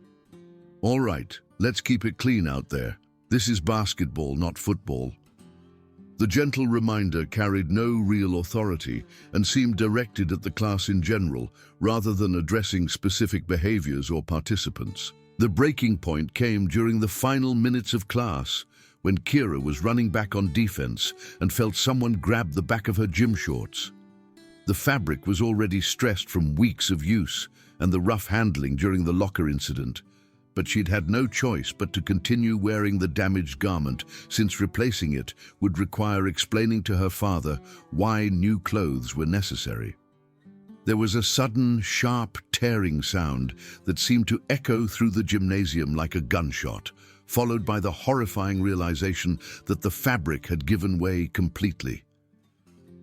"All right, let's keep it clean out there. This is basketball, not football." The gentle reminder carried no real authority and seemed directed at the class in general, rather than addressing specific behaviors or participants. The breaking point came during the final minutes of class, when Kira was running back on defense and felt someone grab the back of her gym shorts. The fabric was already stressed from weeks of use, and the rough handling during the locker incident, but she'd had no choice but to continue wearing the damaged garment, since replacing it would require explaining to her father why new clothes were necessary. There was a sudden, sharp, tearing sound that seemed to echo through the gymnasium like a gunshot, followed by the horrifying realization that the fabric had given way completely.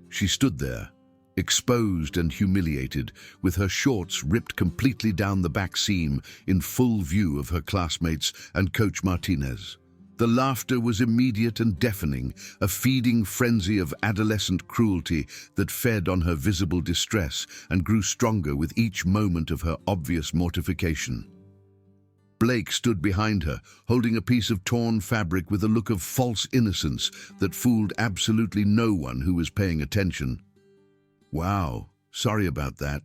She stood there, exposed and humiliated, with her shorts ripped completely down the back seam in full view of her classmates and Coach Martinez. The laughter was immediate and deafening, a feeding frenzy of adolescent cruelty that fed on her visible distress and grew stronger with each moment of her obvious mortification. Blake stood behind her, holding a piece of torn fabric with a look of false innocence that fooled absolutely no one who was paying attention. "Wow, sorry about that.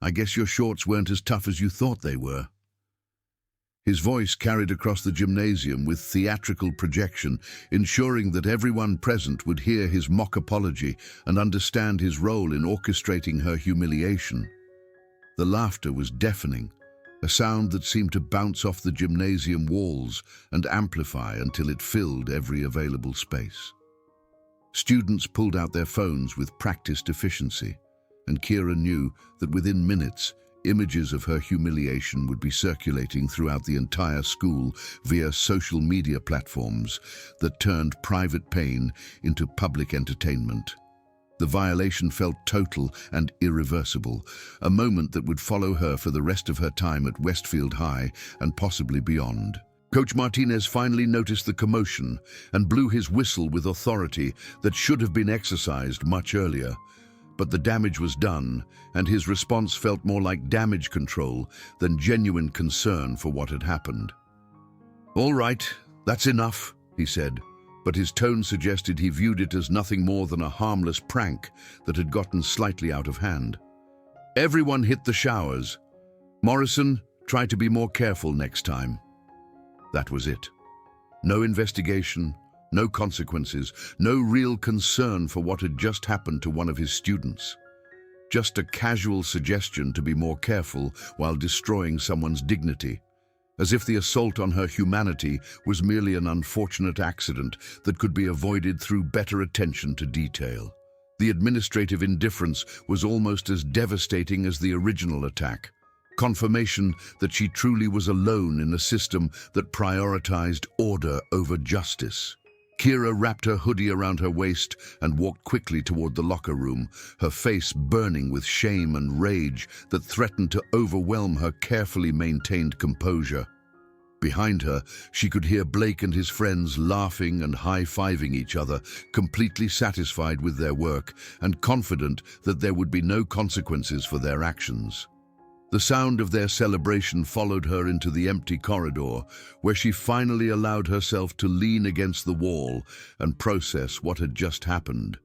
I guess your shorts weren't as tough as you thought they were." His voice carried across the gymnasium with theatrical projection, ensuring that everyone present would hear his mock apology and understand his role in orchestrating her humiliation. The laughter was deafening, a sound that seemed to bounce off the gymnasium walls and amplify until it filled every available space. Students pulled out their phones with practiced efficiency, and Kira knew that within minutes, images of her humiliation would be circulating throughout the entire school via social media platforms that turned private pain into public entertainment. The violation felt total and irreversible, a moment that would follow her for the rest of her time at Westfield High and possibly beyond. Coach Martinez finally noticed the commotion and blew his whistle with authority that should have been exercised much earlier. But the damage was done, and his response felt more like damage control than genuine concern for what had happened. "All right, that's enough," he said, but his tone suggested he viewed it as nothing more than a harmless prank that had gotten slightly out of hand. "Everyone hit the showers. Morrison, try to be more careful next time." That was it. No investigation, no consequences, no real concern for what had just happened to one of his students. Just a casual suggestion to be more careful while destroying someone's dignity, as if the assault on her humanity was merely an unfortunate accident that could be avoided through better attention to detail. The administrative indifference was almost as devastating as the original attack, confirmation that she truly was alone in a system that prioritized order over justice. Kira wrapped her hoodie around her waist and walked quickly toward the locker room, her face burning with shame and rage that threatened to overwhelm her carefully maintained composure. Behind her, she could hear Blake and his friends laughing and high-fiving each other, completely satisfied with their work and confident that there would be no consequences for their actions. The sound of their celebration followed her into the empty corridor, where she finally allowed herself to lean against the wall and process what had just happened.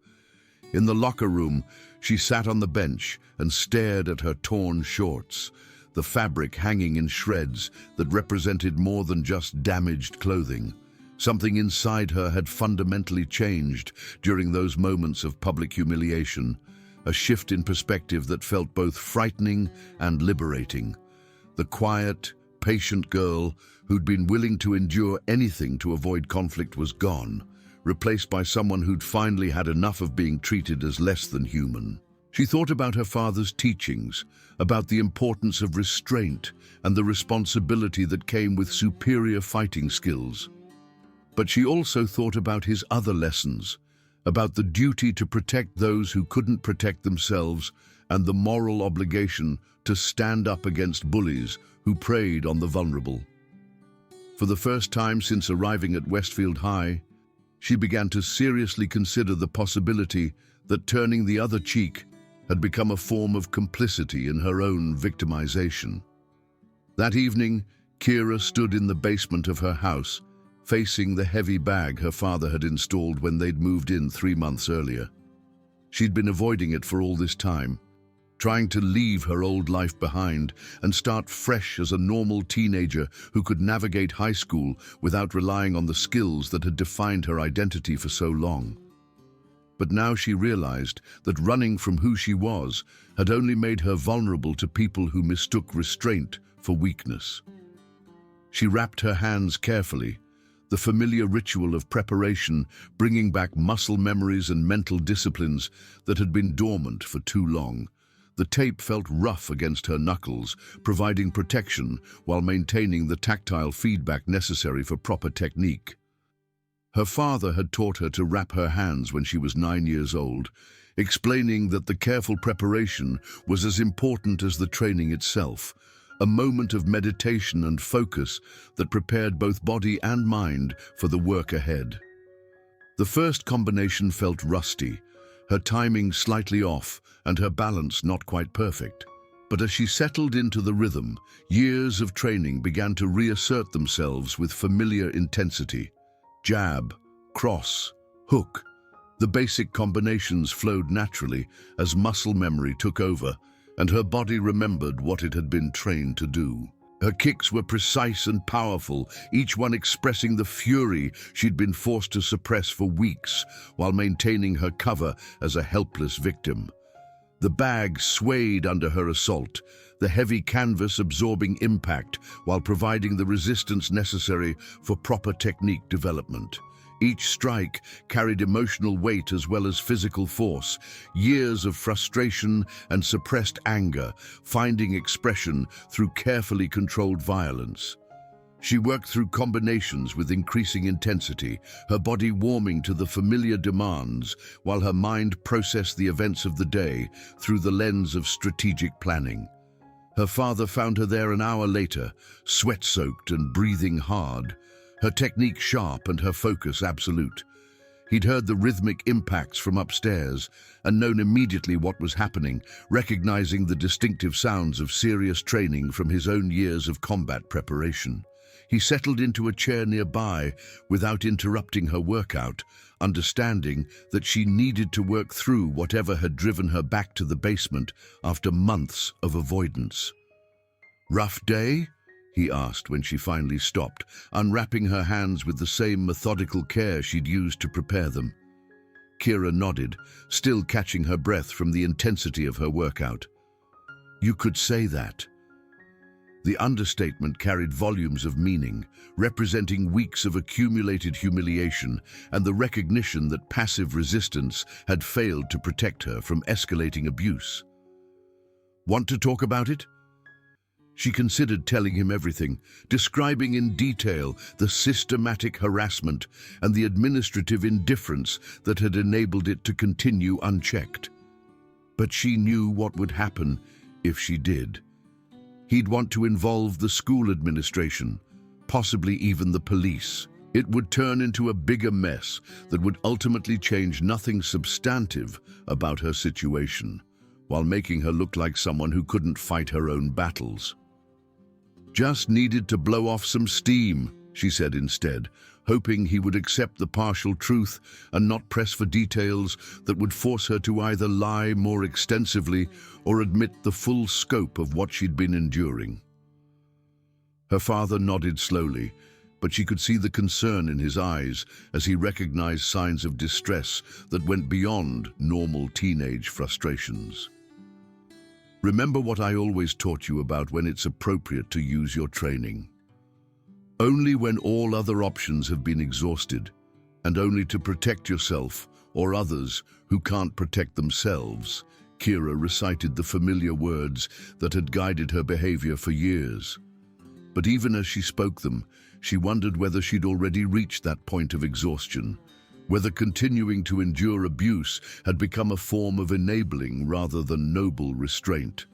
In the locker room, she sat on the bench and stared at her torn shorts, the fabric hanging in shreds that represented more than just damaged clothing. Something inside her had fundamentally changed during those moments of public humiliation, a shift in perspective that felt both frightening and liberating. The quiet, patient girl who'd been willing to endure anything to avoid conflict was gone, replaced by someone who'd finally had enough of being treated as less than human. She thought about her father's teachings, about the importance of restraint and the responsibility that came with superior fighting skills. But she also thought about his other lessons, about the duty to protect those who couldn't protect themselves and the moral obligation to stand up against bullies who preyed on the vulnerable. For the first time since arriving at Westfield High, she began to seriously consider the possibility that turning the other cheek had become a form of complicity in her own victimization. That evening, Kira stood in the basement of her house, facing the heavy bag her father had installed when they'd moved in 3 months earlier. She'd been avoiding it for all this time, trying to leave her old life behind and start fresh as a normal teenager who could navigate high school without relying on the skills that had defined her identity for so long. But now she realized that running from who she was had only made her vulnerable to people who mistook restraint for weakness. She wrapped her hands carefully, the familiar ritual of preparation bringing back muscle memories and mental disciplines that had been dormant for too long. The tape felt rough against her knuckles, providing protection while maintaining the tactile feedback necessary for proper technique. Her father had taught her to wrap her hands when she was 9 years old, explaining that the careful preparation was as important as the training itself, a moment of meditation and focus that prepared both body and mind for the work ahead. The first combination felt rusty, her timing slightly off and her balance not quite perfect. But as she settled into the rhythm, years of training began to reassert themselves with familiar intensity. Jab, cross, hook. The basic combinations flowed naturally as muscle memory took over, and her body remembered what it had been trained to do. Her kicks were precise and powerful, each one expressing the fury she'd been forced to suppress for weeks while maintaining her cover as a helpless victim. The bag swayed under her assault, the heavy canvas absorbing impact while providing the resistance necessary for proper technique development. Each strike carried emotional weight as well as physical force, years of frustration and suppressed anger, finding expression through carefully controlled violence. She worked through combinations with increasing intensity, her body warming to the familiar demands, while her mind processed the events of the day through the lens of strategic planning. Her father found her there an hour later, sweat-soaked and breathing hard, her technique sharp and her focus absolute. He'd heard the rhythmic impacts from upstairs and known immediately what was happening, recognizing the distinctive sounds of serious training from his own years of combat preparation. He settled into a chair nearby without interrupting her workout, understanding that she needed to work through whatever had driven her back to the basement after months of avoidance. "Rough day?" he asked when she finally stopped, unwrapping her hands with the same methodical care she'd used to prepare them. Kira nodded, still catching her breath from the intensity of her workout. "You could say that." The understatement carried volumes of meaning, representing weeks of accumulated humiliation and the recognition that passive resistance had failed to protect her from escalating abuse. "Want to talk about it?" She considered telling him everything, describing in detail the systematic harassment and the administrative indifference that had enabled it to continue unchecked. But she knew what would happen if she did. He'd want to involve the school administration, possibly even the police. It would turn into a bigger mess that would ultimately change nothing substantive about her situation, while making her look like someone who couldn't fight her own battles. "Just needed to blow off some steam," she said instead, hoping he would accept the partial truth and not press for details that would force her to either lie more extensively or admit the full scope of what she'd been enduring. Her father nodded slowly, but she could see the concern in his eyes as he recognized signs of distress that went beyond normal teenage frustrations. "Remember what I always taught you about when it's appropriate to use your training. Only when all other options have been exhausted, and only to protect yourself or others who can't protect themselves." Kira recited the familiar words that had guided her behavior for years. But even as she spoke them, she wondered whether she'd already reached that point of exhaustion, whether continuing to endure abuse had become a form of enabling rather than noble restraint.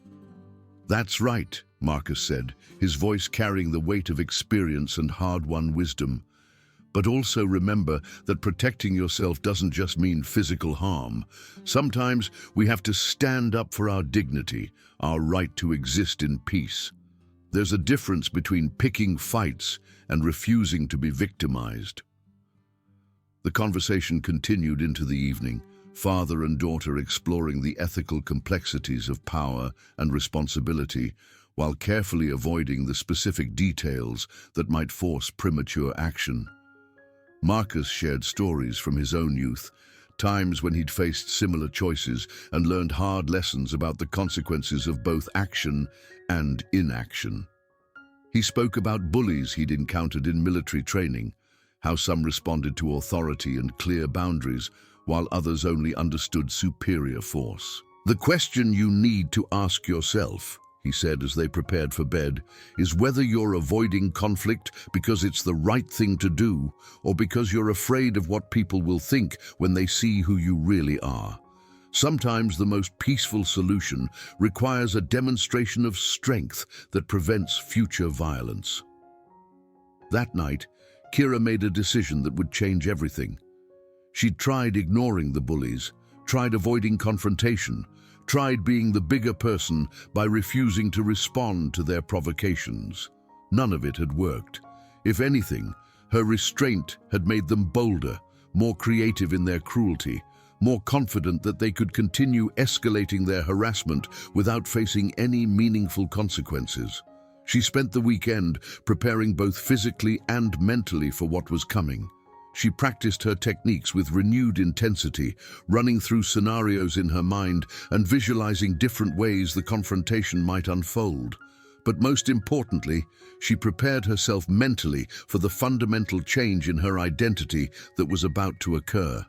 "That's right," Marcus said, his voice carrying the weight of experience and hard-won wisdom. "But also remember that protecting yourself doesn't just mean physical harm. Sometimes we have to stand up for our dignity, our right to exist in peace. There's a difference between picking fights and refusing to be victimized." The conversation continued into the evening, father and daughter exploring the ethical complexities of power and responsibility, while carefully avoiding the specific details that might force premature action. Marcus shared stories from his own youth, times when he'd faced similar choices and learned hard lessons about the consequences of both action and inaction. He spoke about bullies he'd encountered in military training, how some responded to authority and clear boundaries, while others only understood superior force. "The question you need to ask yourself," he said as they prepared for bed, "is whether you're avoiding conflict because it's the right thing to do, or because you're afraid of what people will think when they see who you really are. Sometimes the most peaceful solution requires a demonstration of strength that prevents future violence." That night, Kira made a decision that would change everything. She'd tried ignoring the bullies, tried avoiding confrontation, tried being the bigger person by refusing to respond to their provocations. None of it had worked. If anything, her restraint had made them bolder, more creative in their cruelty, more confident that they could continue escalating their harassment without facing any meaningful consequences. She spent the weekend preparing both physically and mentally for what was coming. She practiced her techniques with renewed intensity, running through scenarios in her mind and visualizing different ways the confrontation might unfold. But most importantly, she prepared herself mentally for the fundamental change in her identity that was about to occur.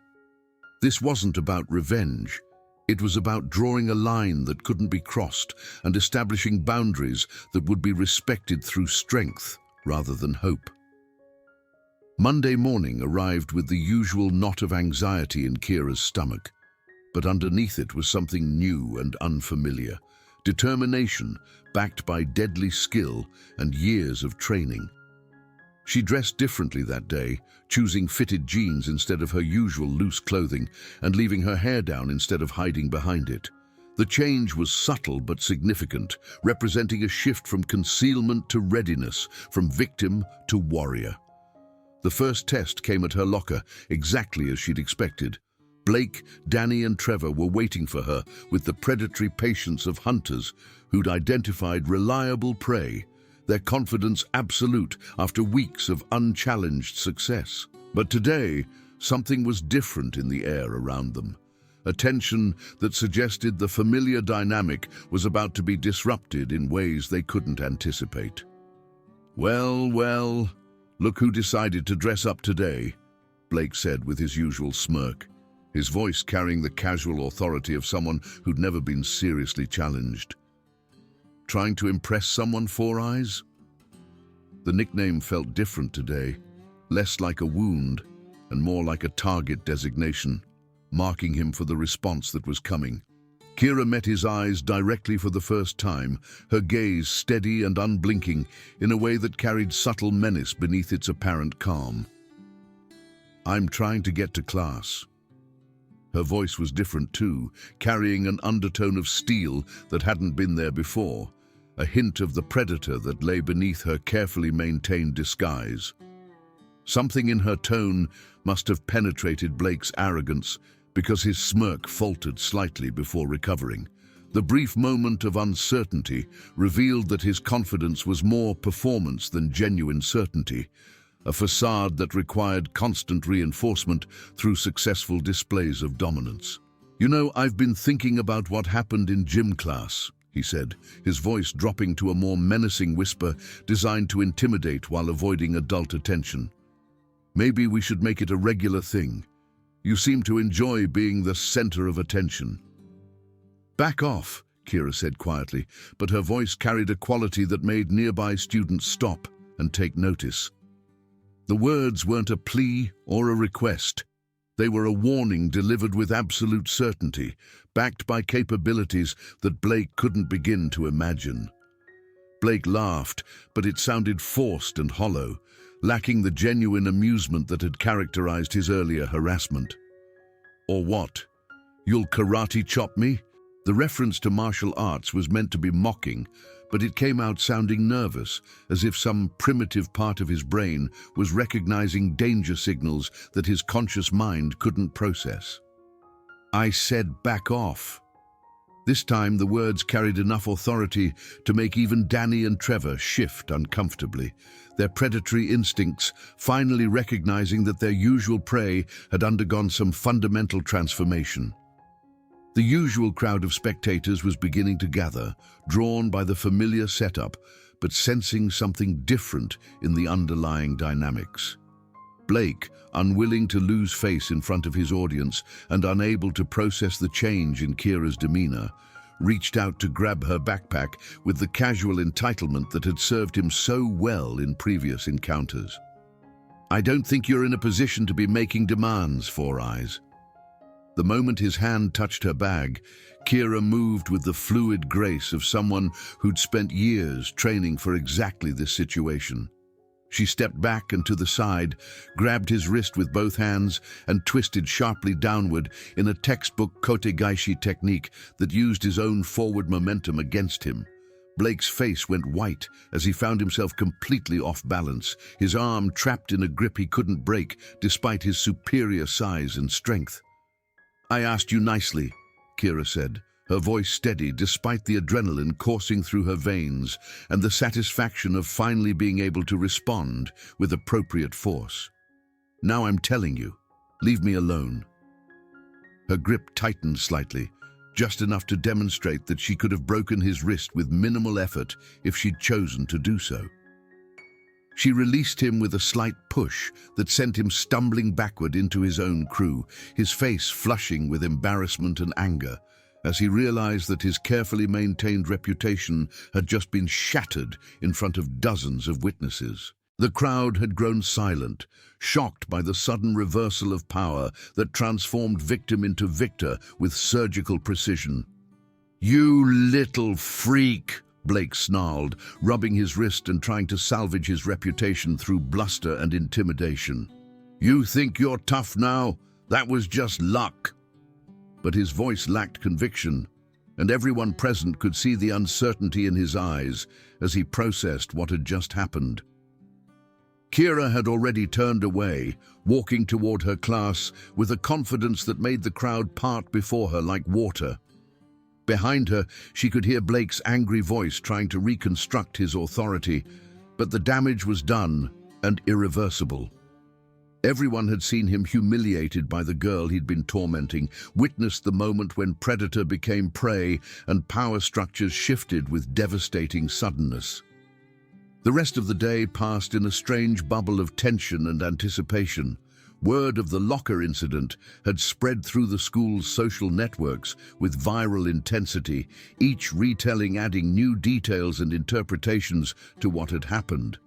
This wasn't about revenge. It was about drawing a line that couldn't be crossed and establishing boundaries that would be respected through strength rather than hope. Monday morning arrived with the usual knot of anxiety in Kira's stomach, but underneath it was something new and unfamiliar. Determination, backed by deadly skill and years of training. She dressed differently that day, choosing fitted jeans instead of her usual loose clothing and leaving her hair down instead of hiding behind it. The change was subtle but significant, representing a shift from concealment to readiness, from victim to warrior. The first test came at her locker, exactly as she'd expected. Blake, Danny and Trevor were waiting for her with the predatory patience of hunters who'd identified reliable prey, their confidence absolute after weeks of unchallenged success. But today, something was different in the air around them. A tension that suggested the familiar dynamic was about to be disrupted in ways they couldn't anticipate. Well, look who decided to dress up today," Blake said with his usual smirk, his voice carrying the casual authority of someone who'd never been seriously challenged. "Trying to impress someone, Four Eyes?" The nickname felt different today, less like a wound and more like a target designation, marking him for the response that was coming. Kira met his eyes directly for the first time, her gaze steady and unblinking in a way that carried subtle menace beneath its apparent calm. "I'm trying to get to class." Her voice was different too, carrying an undertone of steel that hadn't been there before, a hint of the predator that lay beneath her carefully maintained disguise. Something in her tone must have penetrated Blake's arrogance, because his smirk faltered slightly before recovering. The brief moment of uncertainty revealed that his confidence was more performance than genuine certainty, a facade that required constant reinforcement through successful displays of dominance. "You know, I've been thinking about what happened in gym class," he said, his voice dropping to a more menacing whisper designed to intimidate while avoiding adult attention. "Maybe we should make it a regular thing. You seem to enjoy being the center of attention." "Back off," Kira said quietly, but her voice carried a quality that made nearby students stop and take notice. The words weren't a plea or a request. They were a warning delivered with absolute certainty, backed by capabilities that Blake couldn't begin to imagine. Blake laughed, but it sounded forced and hollow, lacking the genuine amusement that had characterized his earlier harassment. "Or what? You'll karate chop me?" The reference to martial arts was meant to be mocking, but it came out sounding nervous, as if some primitive part of his brain was recognizing danger signals that his conscious mind couldn't process. "I said back off." This time, the words carried enough authority to make even Danny and Trevor shift uncomfortably, their predatory instincts finally recognizing that their usual prey had undergone some fundamental transformation. The usual crowd of spectators was beginning to gather, drawn by the familiar setup, but sensing something different in the underlying dynamics. Blake, unwilling to lose face in front of his audience and unable to process the change in Kira's demeanor, reached out to grab her backpack with the casual entitlement that had served him so well in previous encounters. "I don't think you're in a position to be making demands, Four Eyes." The moment his hand touched her bag, Kira moved with the fluid grace of someone who'd spent years training for exactly this situation. She stepped back and to the side, grabbed his wrist with both hands, and twisted sharply downward in a textbook kotegaishi technique that used his own forward momentum against him. Blake's face went white as he found himself completely off balance, his arm trapped in a grip he couldn't break despite his superior size and strength. "I asked you nicely," Kira said, her voice steady despite the adrenaline coursing through her veins and the satisfaction of finally being able to respond with appropriate force. "Now I'm telling you, leave me alone." Her grip tightened slightly, just enough to demonstrate that she could have broken his wrist with minimal effort if she'd chosen to do so. She released him with a slight push that sent him stumbling backward into his own crew, his face flushing with embarrassment and anger, as he realized that his carefully maintained reputation had just been shattered in front of dozens of witnesses. The crowd had grown silent, shocked by the sudden reversal of power that transformed victim into victor with surgical precision. "You little freak!" Blake snarled, rubbing his wrist and trying to salvage his reputation through bluster and intimidation. "You think you're tough now? That was just luck." But his voice lacked conviction, and everyone present could see the uncertainty in his eyes as he processed what had just happened. Kira had already turned away, walking toward her class with a confidence that made the crowd part before her like water. Behind her, she could hear Blake's angry voice trying to reconstruct his authority, but the damage was done and irreversible. Everyone had seen him humiliated by the girl he'd been tormenting, witnessed the moment when predator became prey and power structures shifted with devastating suddenness. The rest of the day passed in a strange bubble of tension and anticipation. Word of the locker incident had spread through the school's social networks with viral intensity, each retelling adding new details and interpretations to what had happened.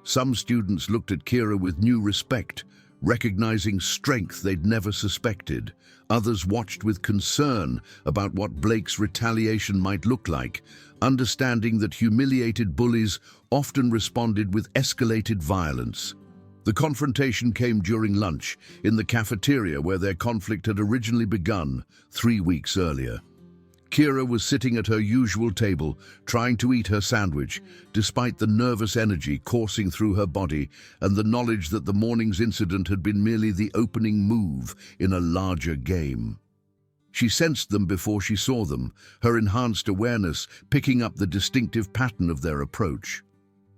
Some students looked at Kira with new respect, recognizing strength they'd never suspected. Others watched with concern about what Blake's retaliation might look like, understanding that humiliated bullies often responded with escalated violence. The confrontation came during lunch, in the cafeteria where their conflict had originally begun 3 weeks earlier. Kira was sitting at her usual table, trying to eat her sandwich, despite the nervous energy coursing through her body and the knowledge that the morning's incident had been merely the opening move in a larger game. She sensed them before she saw them, her enhanced awareness picking up the distinctive pattern of their approach.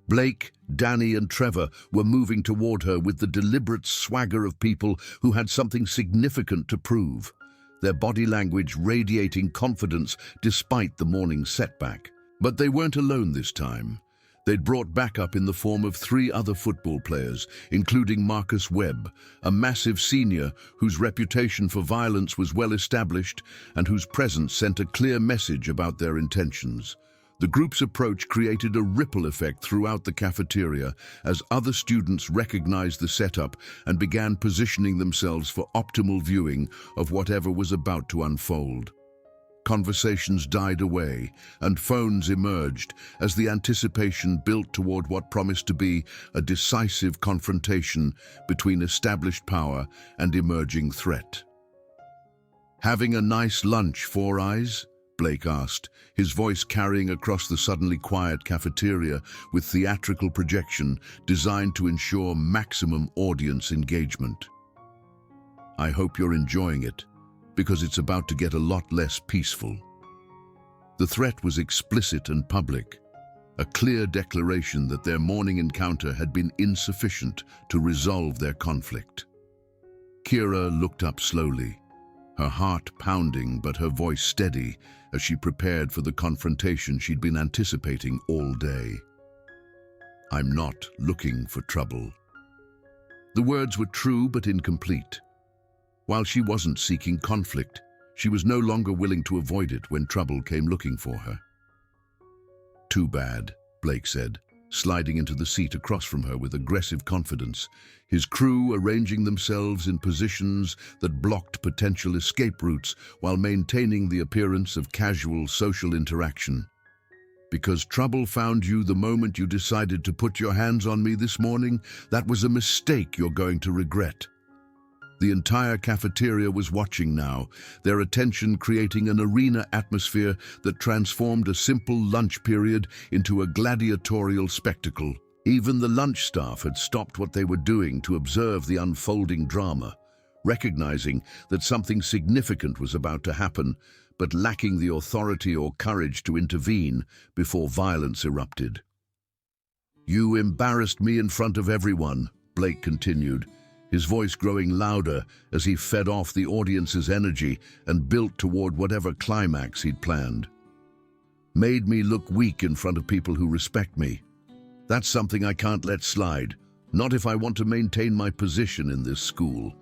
Blake, Danny, and Trevor were moving toward her with the deliberate swagger of people who had something significant to prove, their body language radiating confidence despite the morning's setback. But they weren't alone this time. They'd brought backup in the form of 3 other football players, including Marcus Webb, a massive senior whose reputation for violence was well established and whose presence sent a clear message about their intentions. The group's approach created a ripple effect throughout the cafeteria as other students recognized the setup and began positioning themselves for optimal viewing of whatever was about to unfold. Conversations died away and phones emerged as the anticipation built toward what promised to be a decisive confrontation between established power and emerging threat. "Having a nice lunch, Four Eyes?" Blake asked, his voice carrying across the suddenly quiet cafeteria with theatrical projection designed to ensure maximum audience engagement. "I hope you're enjoying it, because it's about to get a lot less peaceful." The threat was explicit and public, a clear declaration that their morning encounter had been insufficient to resolve their conflict. Kira looked up slowly, her heart pounding but her voice steady as she prepared for the confrontation she'd been anticipating all day. "I'm not looking for trouble." The words were true but incomplete. While she wasn't seeking conflict, she was no longer willing to avoid it when trouble came looking for her. "Too bad," Blake said, sliding into the seat across from her with aggressive confidence, his crew arranging themselves in positions that blocked potential escape routes while maintaining the appearance of casual social interaction. "Because trouble found you the moment you decided to put your hands on me this morning, that was a mistake you're going to regret." The entire cafeteria was watching now, their attention creating an arena atmosphere that transformed a simple lunch period into a gladiatorial spectacle. Even the lunch staff had stopped what they were doing to observe the unfolding drama, recognizing that something significant was about to happen, but lacking the authority or courage to intervene before violence erupted. "You embarrassed me in front of everyone," Blake continued, his voice growing louder as he fed off the audience's energy and built toward whatever climax he'd planned. "Made me look weak in front of people who respect me. That's something I can't let slide, not if I want to maintain my position in this school."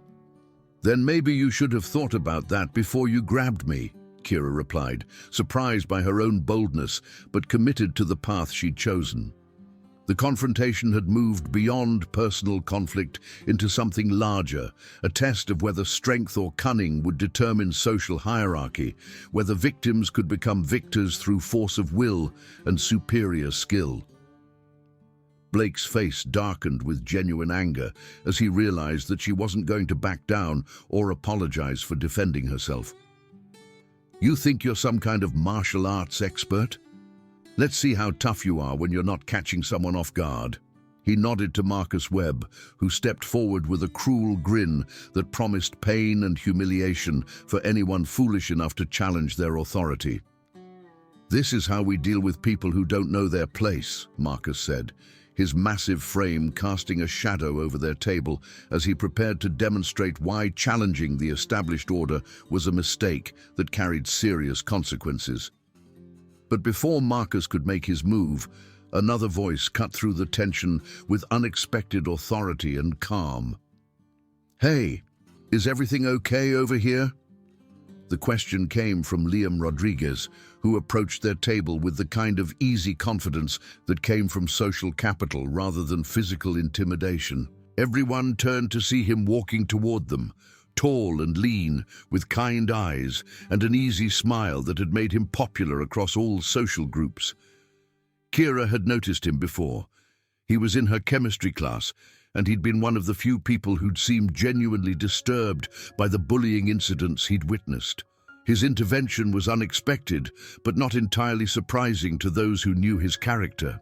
"Then maybe you should have thought about that before you grabbed me," Kira replied, surprised by her own boldness, but committed to the path she'd chosen. The confrontation had moved beyond personal conflict into something larger, a test of whether strength or cunning would determine social hierarchy, whether victims could become victors through force of will and superior skill. Blake's face darkened with genuine anger as he realized that she wasn't going to back down or apologize for defending herself. "You think you're some kind of martial arts expert? Let's see how tough you are when you're not catching someone off guard." He nodded to Marcus Webb, who stepped forward with a cruel grin that promised pain and humiliation for anyone foolish enough to challenge their authority. "This is how we deal with people who don't know their place," Marcus said, his massive frame casting a shadow over their table as he prepared to demonstrate why challenging the established order was a mistake that carried serious consequences. But before Marcus could make his move, another voice cut through the tension with unexpected authority and calm. "Hey, is everything okay over here?" The question came from Liam Rodriguez, who approached their table with the kind of easy confidence that came from social capital rather than physical intimidation. Everyone turned to see him walking toward them, tall and lean, with kind eyes and an easy smile that had made him popular across all social groups. Kira had noticed him before. He was in her chemistry class, and he'd been one of the few people who'd seemed genuinely disturbed by the bullying incidents he'd witnessed. His intervention was unexpected, but not entirely surprising to those who knew his character.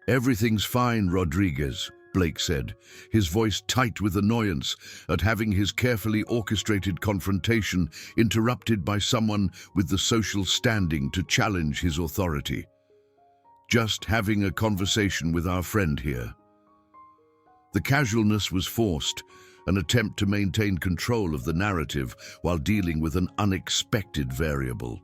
"Everything's fine, Rodriguez," Blake said, his voice tight with annoyance at having his carefully orchestrated confrontation interrupted by someone with the social standing to challenge his authority. "Just having a conversation with our friend here." The casualness was forced, an attempt to maintain control of the narrative while dealing with an unexpected variable.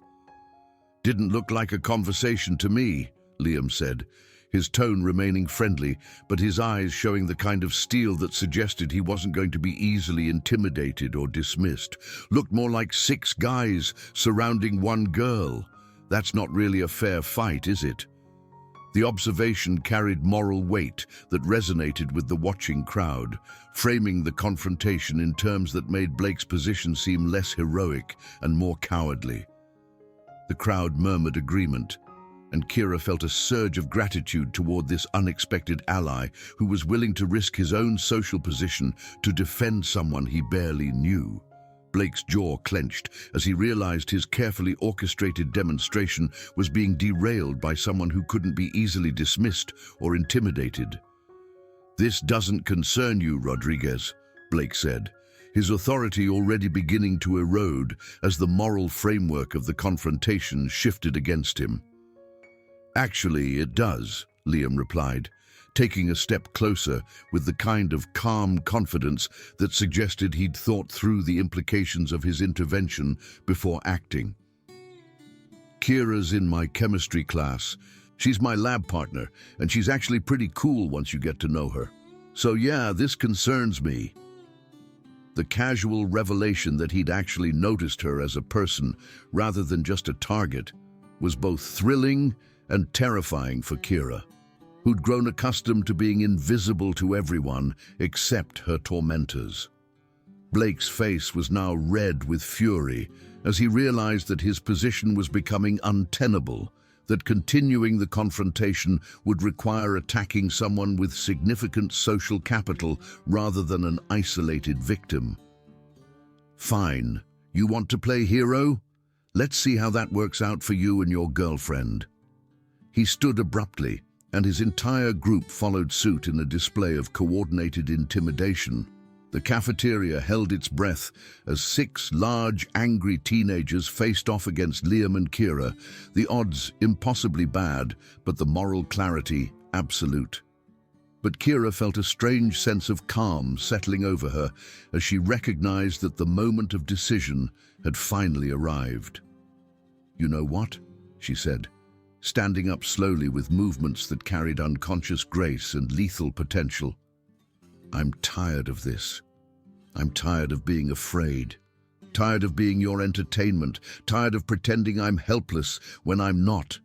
"Didn't look like a conversation to me," Liam said, his tone remaining friendly, but his eyes showing the kind of steel that suggested he wasn't going to be easily intimidated or dismissed. "Looked more like 6 guys surrounding one girl. That's not really a fair fight, is it?" The observation carried moral weight that resonated with the watching crowd, framing the confrontation in terms that made Blake's position seem less heroic and more cowardly. The crowd murmured agreement, and Kira felt a surge of gratitude toward this unexpected ally who was willing to risk his own social position to defend someone he barely knew. Blake's jaw clenched as he realized his carefully orchestrated demonstration was being derailed by someone who couldn't be easily dismissed or intimidated. "This doesn't concern you, Rodriguez," Blake said, his authority already beginning to erode as the moral framework of the confrontation shifted against him. "Actually, it does," Liam replied, taking a step closer with the kind of calm confidence that suggested he'd thought through the implications of his intervention before acting. "Kira's in my chemistry class. She's my lab partner, and she's actually pretty cool once you get to know her. So yeah, this concerns me." The casual revelation that he'd actually noticed her as a person rather than just a target was both thrilling and terrifying for Kira, who'd grown accustomed to being invisible to everyone except her tormentors. Blake's face was now red with fury as he realized that his position was becoming untenable, that continuing the confrontation would require attacking someone with significant social capital rather than an isolated victim. "Fine, you want to play hero? Let's see how that works out for you and your girlfriend." He stood abruptly, and his entire group followed suit in a display of coordinated intimidation. The cafeteria held its breath as 6 large, angry teenagers faced off against Liam and Kira, the odds impossibly bad, but the moral clarity absolute. But Kira felt a strange sense of calm settling over her as she recognized that the moment of decision had finally arrived. "You know what?" she said, standing up slowly with movements that carried unconscious grace and lethal potential. "I'm tired of this. I'm tired of being afraid. Tired of being your entertainment. Tired of pretending I'm helpless when I'm not."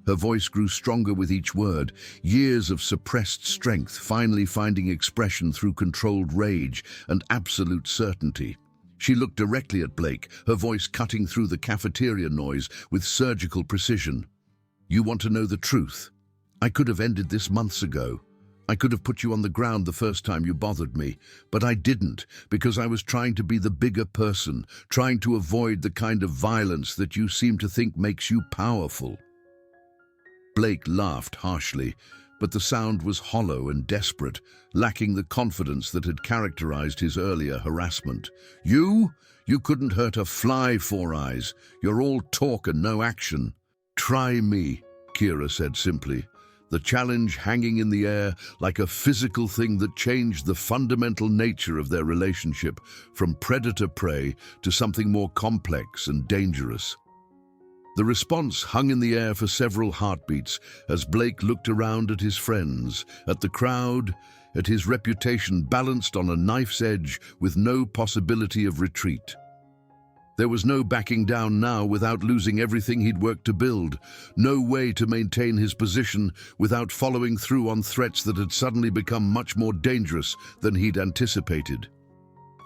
Her voice grew stronger with each word, years of suppressed strength finally finding expression through controlled rage and absolute certainty. She looked directly at Blake, her voice cutting through the cafeteria noise with surgical precision. "You want to know the truth? I could have ended this months ago. I could have put you on the ground the first time you bothered me, but I didn't because I was trying to be the bigger person, trying to avoid the kind of violence that you seem to think makes you powerful." Blake laughed harshly, but the sound was hollow and desperate, lacking the confidence that had characterized his earlier harassment. "You? You couldn't hurt a fly, Four Eyes. You're all talk and no action." "Try me," Kira said simply, the challenge hanging in the air like a physical thing that changed the fundamental nature of their relationship from predator-prey to something more complex and dangerous. The response hung in the air for several heartbeats as Blake looked around at his friends, at the crowd, at his reputation balanced on a knife's edge with no possibility of retreat. There was no backing down now without losing everything he'd worked to build, no way to maintain his position without following through on threats that had suddenly become much more dangerous than he'd anticipated.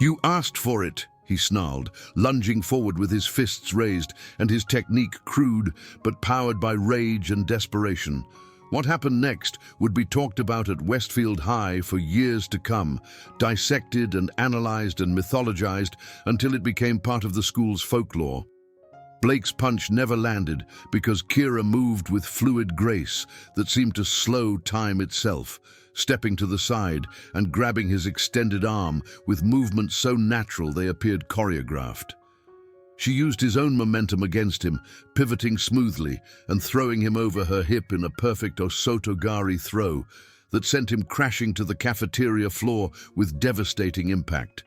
"You asked for it," he snarled, lunging forward with his fists raised and his technique crude but powered by rage and desperation. What happened next would be talked about at Westfield High for years to come, dissected and analyzed and mythologized until it became part of the school's folklore. Blake's punch never landed because Kira moved with fluid grace that seemed to slow time itself, stepping to the side and grabbing his extended arm with movements so natural they appeared choreographed. She used his own momentum against him, pivoting smoothly and throwing him over her hip in a perfect osotogari throw that sent him crashing to the cafeteria floor with devastating impact.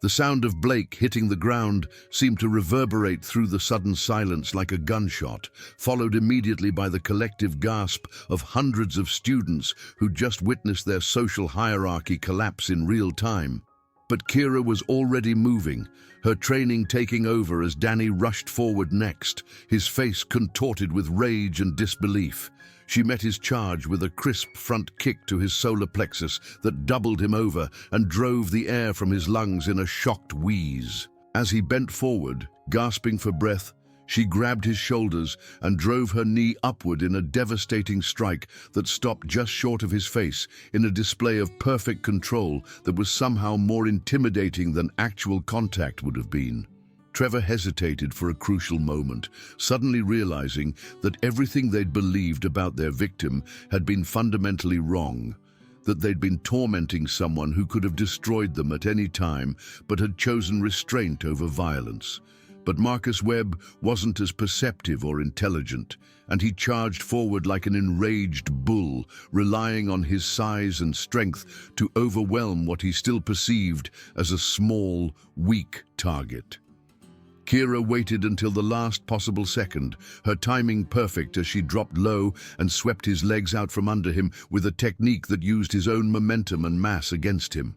The sound of Blake hitting the ground seemed to reverberate through the sudden silence like a gunshot, followed immediately by the collective gasp of hundreds of students who'd just witnessed their social hierarchy collapse in real time. But Kira was already moving, her training taking over as Danny rushed forward next, his face contorted with rage and disbelief. She met his charge with a crisp front kick to his solar plexus that doubled him over and drove the air from his lungs in a shocked wheeze. As he bent forward, gasping for breath, she grabbed his shoulders and drove her knee upward in a devastating strike that stopped just short of his face in a display of perfect control that was somehow more intimidating than actual contact would have been. Trevor hesitated for a crucial moment, suddenly realizing that everything they'd believed about their victim had been fundamentally wrong. that they'd been tormenting someone who could have destroyed them at any time, but had chosen restraint over violence. But Marcus Webb wasn't as perceptive or intelligent, and he charged forward like an enraged bull, relying on his size and strength to overwhelm what he still perceived as a small, weak target. Kira waited until the last possible second, her timing perfect as she dropped low and swept his legs out from under him with a technique that used his own momentum and mass against him.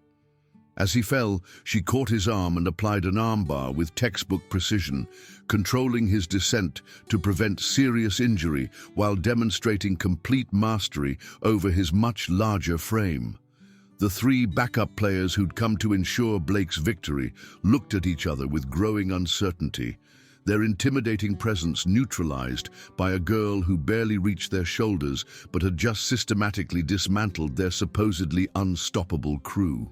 As he fell, she caught his arm and applied an armbar with textbook precision, controlling his descent to prevent serious injury while demonstrating complete mastery over his much larger frame. The three backup players who'd come to ensure Blake's victory looked at each other with growing uncertainty, their intimidating presence neutralized by a girl who barely reached their shoulders but had just systematically dismantled their supposedly unstoppable crew.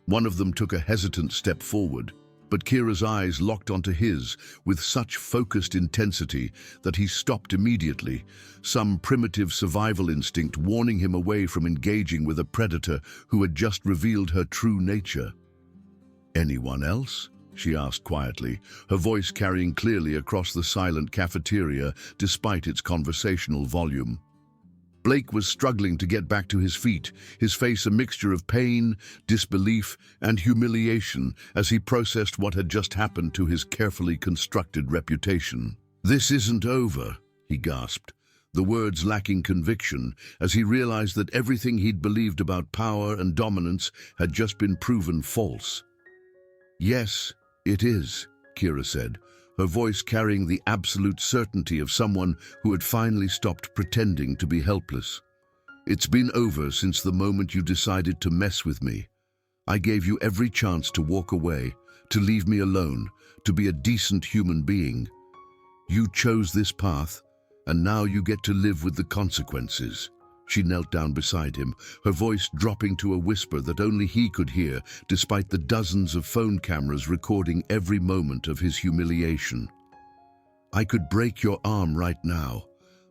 One of them took a hesitant step forward, but Kira's eyes locked onto his with such focused intensity that he stopped immediately, some primitive survival instinct warning him away from engaging with a predator who had just revealed her true nature. "Anyone else?" she asked quietly, her voice carrying clearly across the silent cafeteria despite its conversational volume. Blake was struggling to get back to his feet, his face a mixture of pain, disbelief, and humiliation as he processed what had just happened to his carefully constructed reputation. "This isn't over," he gasped, the words lacking conviction as he realized that everything he'd believed about power and dominance had just been proven false. "Yes, it is," Kira said, her voice carrying the absolute certainty of someone who had finally stopped pretending to be helpless. "It's been over since the moment you decided to mess with me. I gave you every chance to walk away, to leave me alone, to be a decent human being. You chose this path, and now you get to live with the consequences." She knelt down beside him, her voice dropping to a whisper that only he could hear, despite the dozens of phone cameras recording every moment of his humiliation. "I could break your arm right now.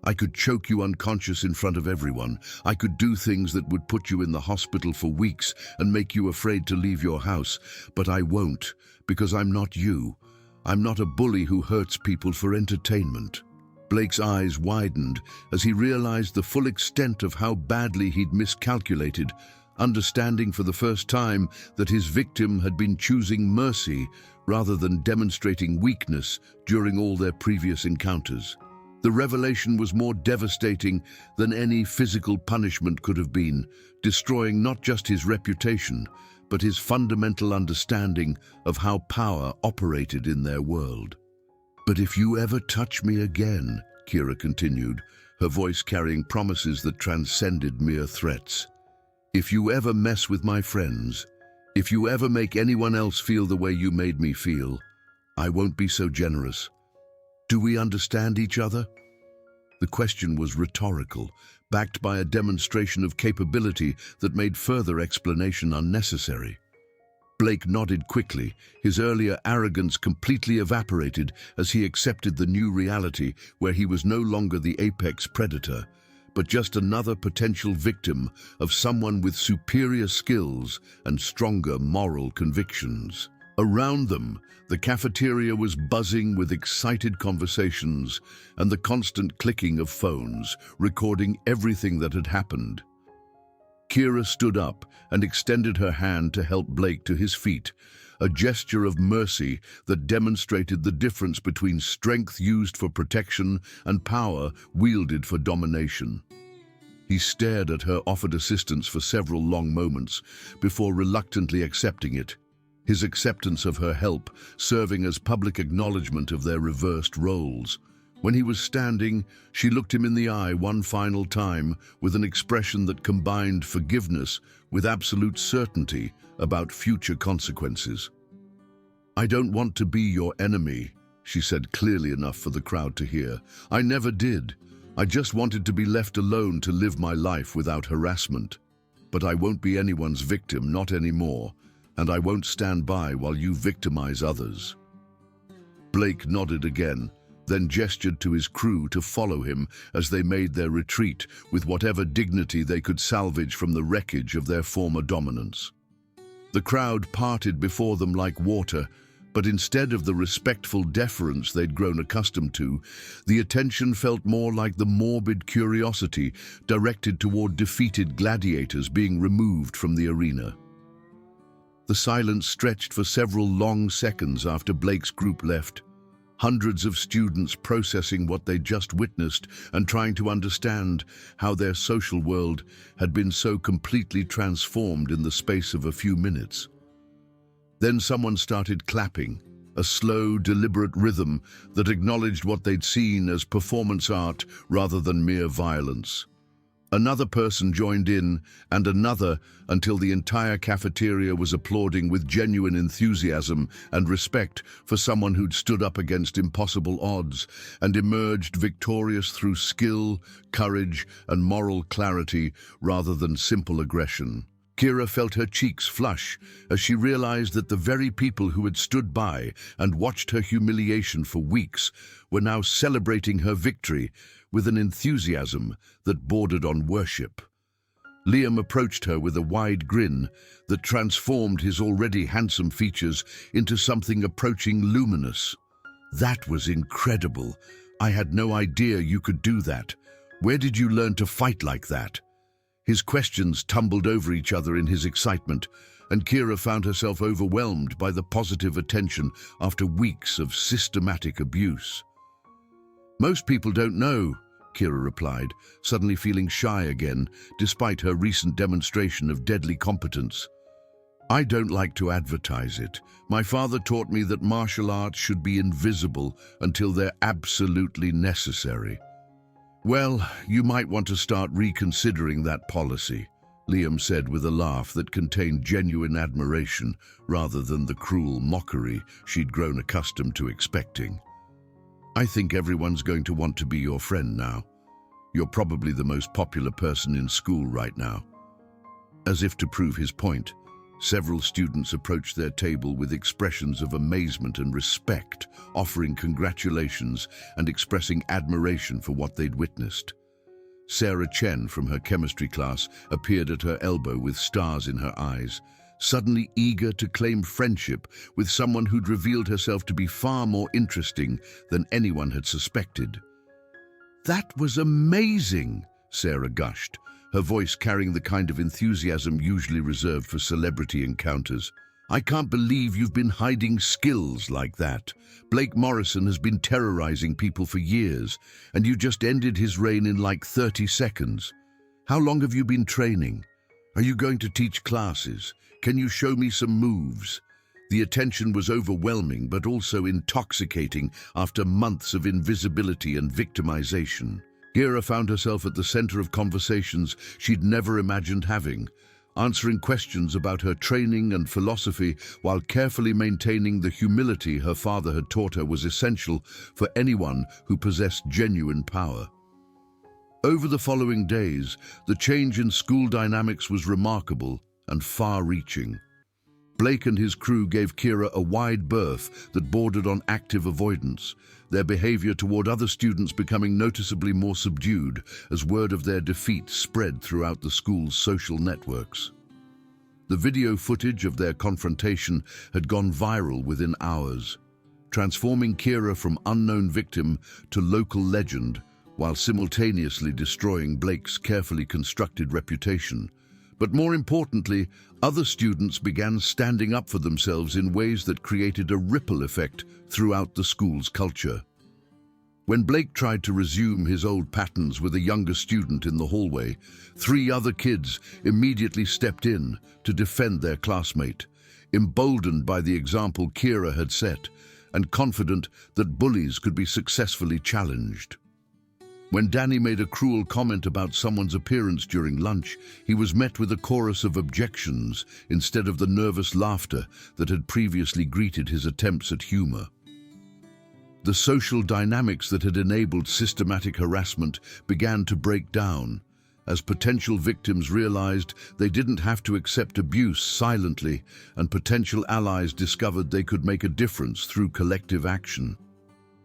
I could choke you unconscious in front of everyone. I could do things that would put you in the hospital for weeks and make you afraid to leave your house. But I won't, because I'm not you. I'm not a bully who hurts people for entertainment." Blake's eyes widened as he realized the full extent of how badly he'd miscalculated, understanding for the first time that his victim had been choosing mercy rather than demonstrating weakness during all their previous encounters. The revelation was more devastating than any physical punishment could have been, destroying not just his reputation, but his fundamental understanding of how power operated in their world. "But if you ever touch me again," Kira continued, her voice carrying promises that transcended mere threats, "if you ever mess with my friends, if you ever make anyone else feel the way you made me feel, I won't be so generous. Do we understand each other?" The question was rhetorical, backed by a demonstration of capability that made further explanation unnecessary. Blake nodded quickly, his earlier arrogance completely evaporated as he accepted the new reality where he was no longer the apex predator, but just another potential victim of someone with superior skills and stronger moral convictions. Around them, the cafeteria was buzzing with excited conversations and the constant clicking of phones, recording everything that had happened. Kira stood up and extended her hand to help Blake to his feet, a gesture of mercy that demonstrated the difference between strength used for protection and power wielded for domination. He stared at her offered assistance for several long moments before reluctantly accepting it, his acceptance of her help serving as public acknowledgement of their reversed roles. When he was standing, she looked him in the eye one final time with an expression that combined forgiveness with absolute certainty about future consequences. "I don't want to be your enemy," she said clearly enough for the crowd to hear. "I never did. I just wanted to be left alone to live my life without harassment. But I won't be anyone's victim, not anymore, and I won't stand by while you victimize others." Blake nodded again, then gestured to his crew to follow him as they made their retreat with whatever dignity they could salvage from the wreckage of their former dominance. The crowd parted before them like water, but instead of the respectful deference they'd grown accustomed to, the attention felt more like the morbid curiosity directed toward defeated gladiators being removed from the arena. The silence stretched for several long seconds after Blake's group left, hundreds of students processing what they'd just witnessed and trying to understand how their social world had been so completely transformed in the space of a few minutes. Then someone started clapping, a slow, deliberate rhythm that acknowledged what they'd seen as performance art rather than mere violence. Another person joined in, and another, until the entire cafeteria was applauding with genuine enthusiasm and respect for someone who'd stood up against impossible odds and emerged victorious through skill, courage, and moral clarity rather than simple aggression. Kira felt her cheeks flush as she realized that the very people who had stood by and watched her humiliation for weeks were now celebrating her victory with an enthusiasm that bordered on worship. Liam approached her with a wide grin that transformed his already handsome features into something approaching luminous. "That was incredible. I had no idea you could do that. Where did you learn to fight like that?" His questions tumbled over each other in his excitement, and Kira found herself overwhelmed by the positive attention after weeks of systematic abuse. "Most people don't know," Kira replied, suddenly feeling shy again, despite her recent demonstration of deadly competence. "I don't like to advertise it. My father taught me that martial arts should be invisible until they're absolutely necessary." "Well, you might want to start reconsidering that policy," Liam said with a laugh that contained genuine admiration rather than the cruel mockery she'd grown accustomed to expecting. "I think everyone's going to want to be your friend now. You're probably the most popular person in school right now." As if to prove his point, several students approached their table with expressions of amazement and respect, offering congratulations and expressing admiration for what they'd witnessed. Sarah Chen from her chemistry class appeared at her elbow with stars in her eyes, suddenly eager to claim friendship with someone who'd revealed herself to be far more interesting than anyone had suspected. "That was amazing," Sarah gushed, her voice carrying the kind of enthusiasm usually reserved for celebrity encounters. "I can't believe you've been hiding skills like that. Blake Morrison has been terrorizing people for years, and you just ended his reign in like 30 seconds. How long have you been training? Are you going to teach classes? Can you show me some moves?" The attention was overwhelming but also intoxicating after months of invisibility and victimization. Kira found herself at the center of conversations she'd never imagined having, answering questions about her training and philosophy while carefully maintaining the humility her father had taught her was essential for anyone who possessed genuine power. Over the following days, the change in school dynamics was remarkable and far-reaching. Blake and his crew gave Kira a wide berth that bordered on active avoidance, their behavior toward other students becoming noticeably more subdued as word of their defeat spread throughout the school's social networks. The video footage of their confrontation had gone viral within hours, transforming Kira from unknown victim to local legend while simultaneously destroying Blake's carefully constructed reputation. But more importantly, other students began standing up for themselves in ways that created a ripple effect throughout the school's culture. When Blake tried to resume his old patterns with a younger student in the hallway, 3 other kids immediately stepped in to defend their classmate, emboldened by the example Kira had set and confident that bullies could be successfully challenged. When Danny made a cruel comment about someone's appearance during lunch, he was met with a chorus of objections instead of the nervous laughter that had previously greeted his attempts at humor. The social dynamics that had enabled systematic harassment began to break down, as potential victims realized they didn't have to accept abuse silently, and potential allies discovered they could make a difference through collective action.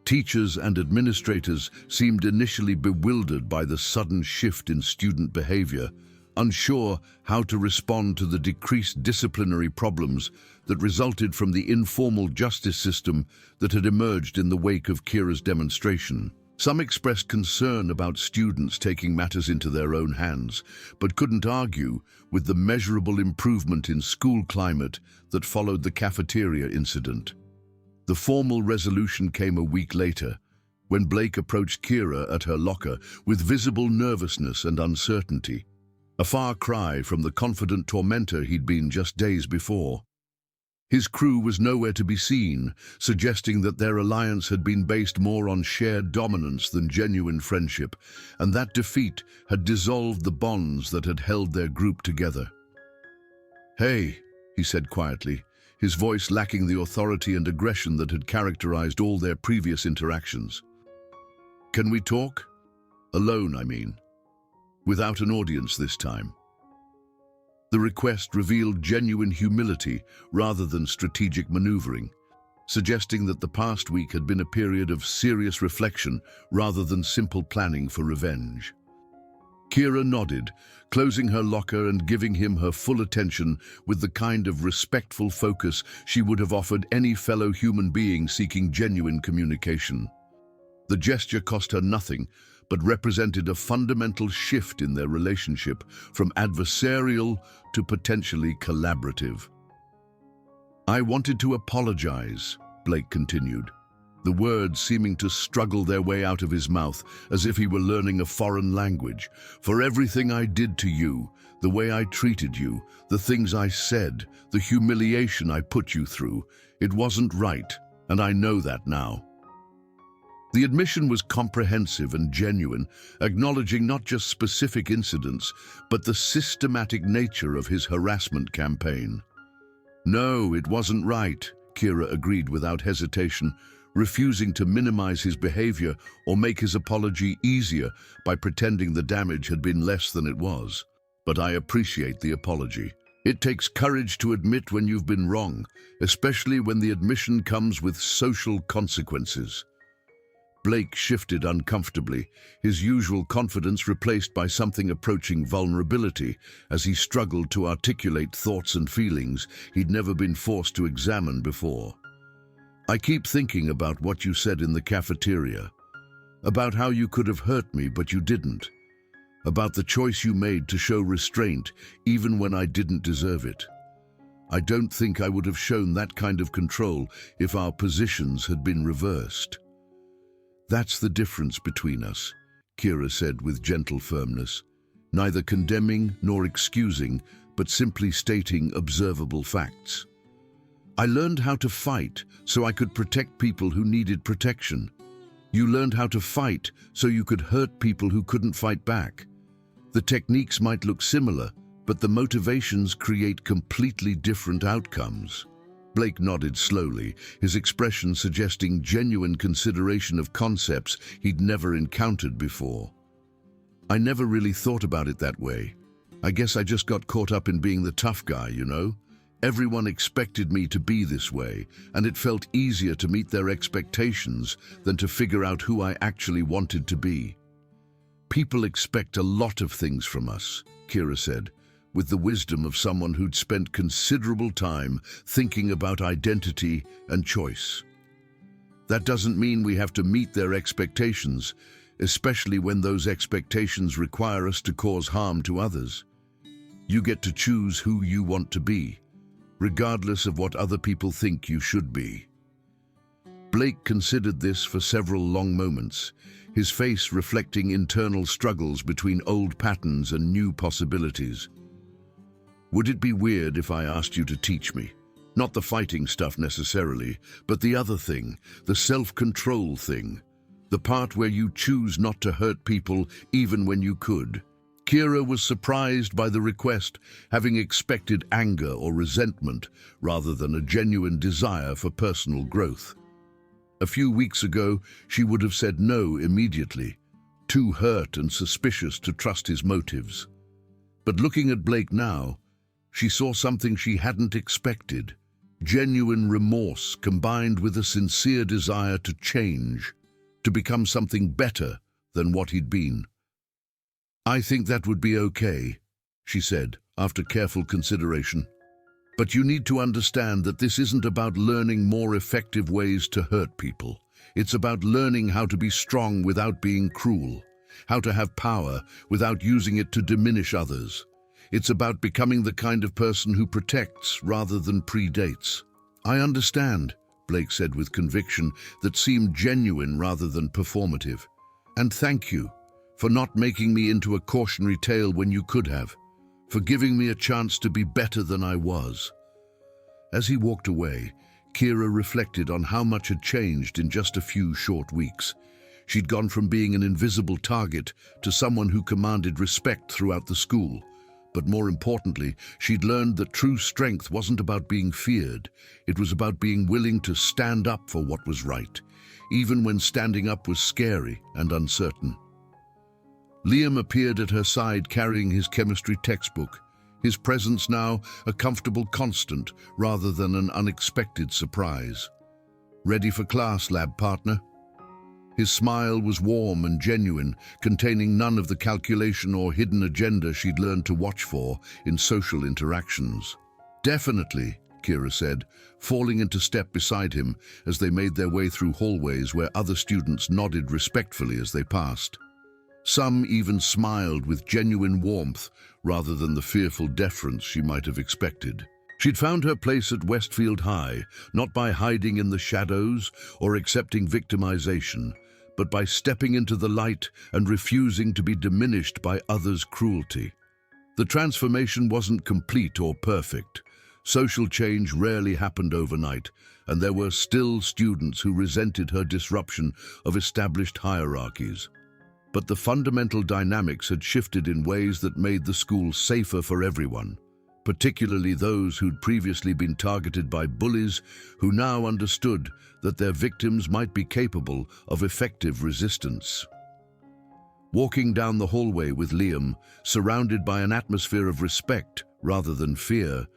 Teachers and administrators seemed initially bewildered by the sudden shift in student behavior, unsure how to respond to the decreased disciplinary problems that resulted from the informal justice system that had emerged in the wake of Kira's demonstration. Some expressed concern about students taking matters into their own hands, but couldn't argue with the measurable improvement in school climate that followed the cafeteria incident. The formal resolution came a week later, when Blake approached Kira at her locker with visible nervousness and uncertainty, a far cry from the confident tormentor he'd been just days before. His crew was nowhere to be seen, suggesting that their alliance had been based more on shared dominance than genuine friendship, and that defeat had dissolved the bonds that had held their group together. "Hey," he said quietly, his voice lacking the authority and aggression that had characterized all their previous interactions. "Can we talk? Alone, I mean. Without an audience this time." The request revealed genuine humility rather than strategic maneuvering, suggesting that the past week had been a period of serious reflection rather than simple planning for revenge. Kira nodded, closing her locker and giving him her full attention with the kind of respectful focus she would have offered any fellow human being seeking genuine communication. The gesture cost her nothing, but represented a fundamental shift in their relationship from adversarial to potentially collaborative. "I wanted to apologize," Blake continued, the words seeming to struggle their way out of his mouth as if he were learning a foreign language, "for everything I did to you, the way I treated you, the things I said, the humiliation I put you through. It wasn't right, and I know that now." The admission was comprehensive and genuine, acknowledging not just specific incidents, but the systematic nature of his harassment campaign. "No, it wasn't right," Kira agreed without hesitation, refusing to minimize his behavior or make his apology easier by pretending the damage had been less than it was. "But I appreciate the apology. It takes courage to admit when you've been wrong, especially when the admission comes with social consequences." Blake shifted uncomfortably, his usual confidence replaced by something approaching vulnerability as he struggled to articulate thoughts and feelings he'd never been forced to examine before. "I keep thinking about what you said in the cafeteria, about how you could have hurt me but you didn't, about the choice you made to show restraint even when I didn't deserve it. I don't think I would have shown that kind of control if our positions had been reversed." "That's the difference between us," Kira said with gentle firmness, neither condemning nor excusing, but simply stating observable facts. "I learned how to fight so I could protect people who needed protection. You learned how to fight so you could hurt people who couldn't fight back. The techniques might look similar, but the motivations create completely different outcomes." Blake nodded slowly, his expression suggesting genuine consideration of concepts he'd never encountered before. "I never really thought about it that way. I guess I just got caught up in being the tough guy, you know? Everyone expected me to be this way, and it felt easier to meet their expectations than to figure out who I actually wanted to be." "People expect a lot of things from us," Kira said, with the wisdom of someone who'd spent considerable time thinking about identity and choice. "That doesn't mean we have to meet their expectations, especially when those expectations require us to cause harm to others. You get to choose who you want to be, regardless of what other people think you should be." Blake considered this for several long moments, his face reflecting internal struggles between old patterns and new possibilities. "Would it be weird if I asked you to teach me? Not the fighting stuff necessarily, but the other thing, the self-control thing, the part where you choose not to hurt people even when you could." Kira was surprised by the request, having expected anger or resentment rather than a genuine desire for personal growth. A few weeks ago, she would have said no immediately, too hurt and suspicious to trust his motives. But looking at Blake now, she saw something she hadn't expected: genuine remorse combined with a sincere desire to change, to become something better than what he'd been. "I think that would be okay," she said, after careful consideration. "But you need to understand that this isn't about learning more effective ways to hurt people. It's about learning how to be strong without being cruel, how to have power without using it to diminish others. It's about becoming the kind of person who protects rather than predates." "I understand," Blake said with conviction that seemed genuine rather than performative. "And thank you for not making me into a cautionary tale when you could have, for giving me a chance to be better than I was." As he walked away, Kira reflected on how much had changed in just a few short weeks. She'd gone from being an invisible target to someone who commanded respect throughout the school. But more importantly, she'd learned that true strength wasn't about being feared. It was about being willing to stand up for what was right, even when standing up was scary and uncertain. Liam appeared at her side carrying his chemistry textbook, his presence now a comfortable constant rather than an unexpected surprise. "Ready for class, lab partner?" His smile was warm and genuine, containing none of the calculation or hidden agenda she'd learned to watch for in social interactions. "Definitely," Kira said, falling into step beside him as they made their way through hallways where other students nodded respectfully as they passed. Some even smiled with genuine warmth rather than the fearful deference she might have expected. She'd found her place at Westfield High, not by hiding in the shadows or accepting victimization, but by stepping into the light and refusing to be diminished by others' cruelty. The transformation wasn't complete or perfect. Social change rarely happened overnight, and there were still students who resented her disruption of established hierarchies. But the fundamental dynamics had shifted in ways that made the school safer for everyone, particularly those who'd previously been targeted by bullies who now understood that their victims might be capable of effective resistance. Walking down the hallway with Liam, surrounded by an atmosphere of respect rather than fear,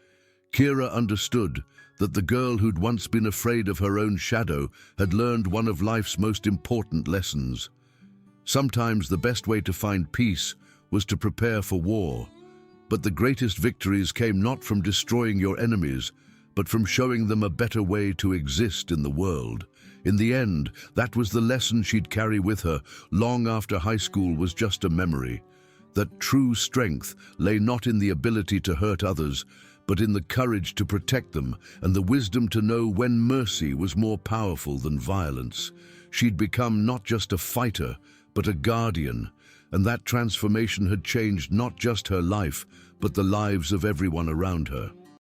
Kira understood that the girl who'd once been afraid of her own shadow had learned one of life's most important lessons. Sometimes the best way to find peace was to prepare for war, but the greatest victories came not from destroying your enemies, but from showing them a better way to exist in the world. In the end, that was the lesson she'd carry with her long after high school was just a memory, that true strength lay not in the ability to hurt others, but in the courage to protect them and the wisdom to know when mercy was more powerful than violence. She'd become not just a fighter, but a guardian, and that transformation had changed not just her life, but the lives of everyone around her.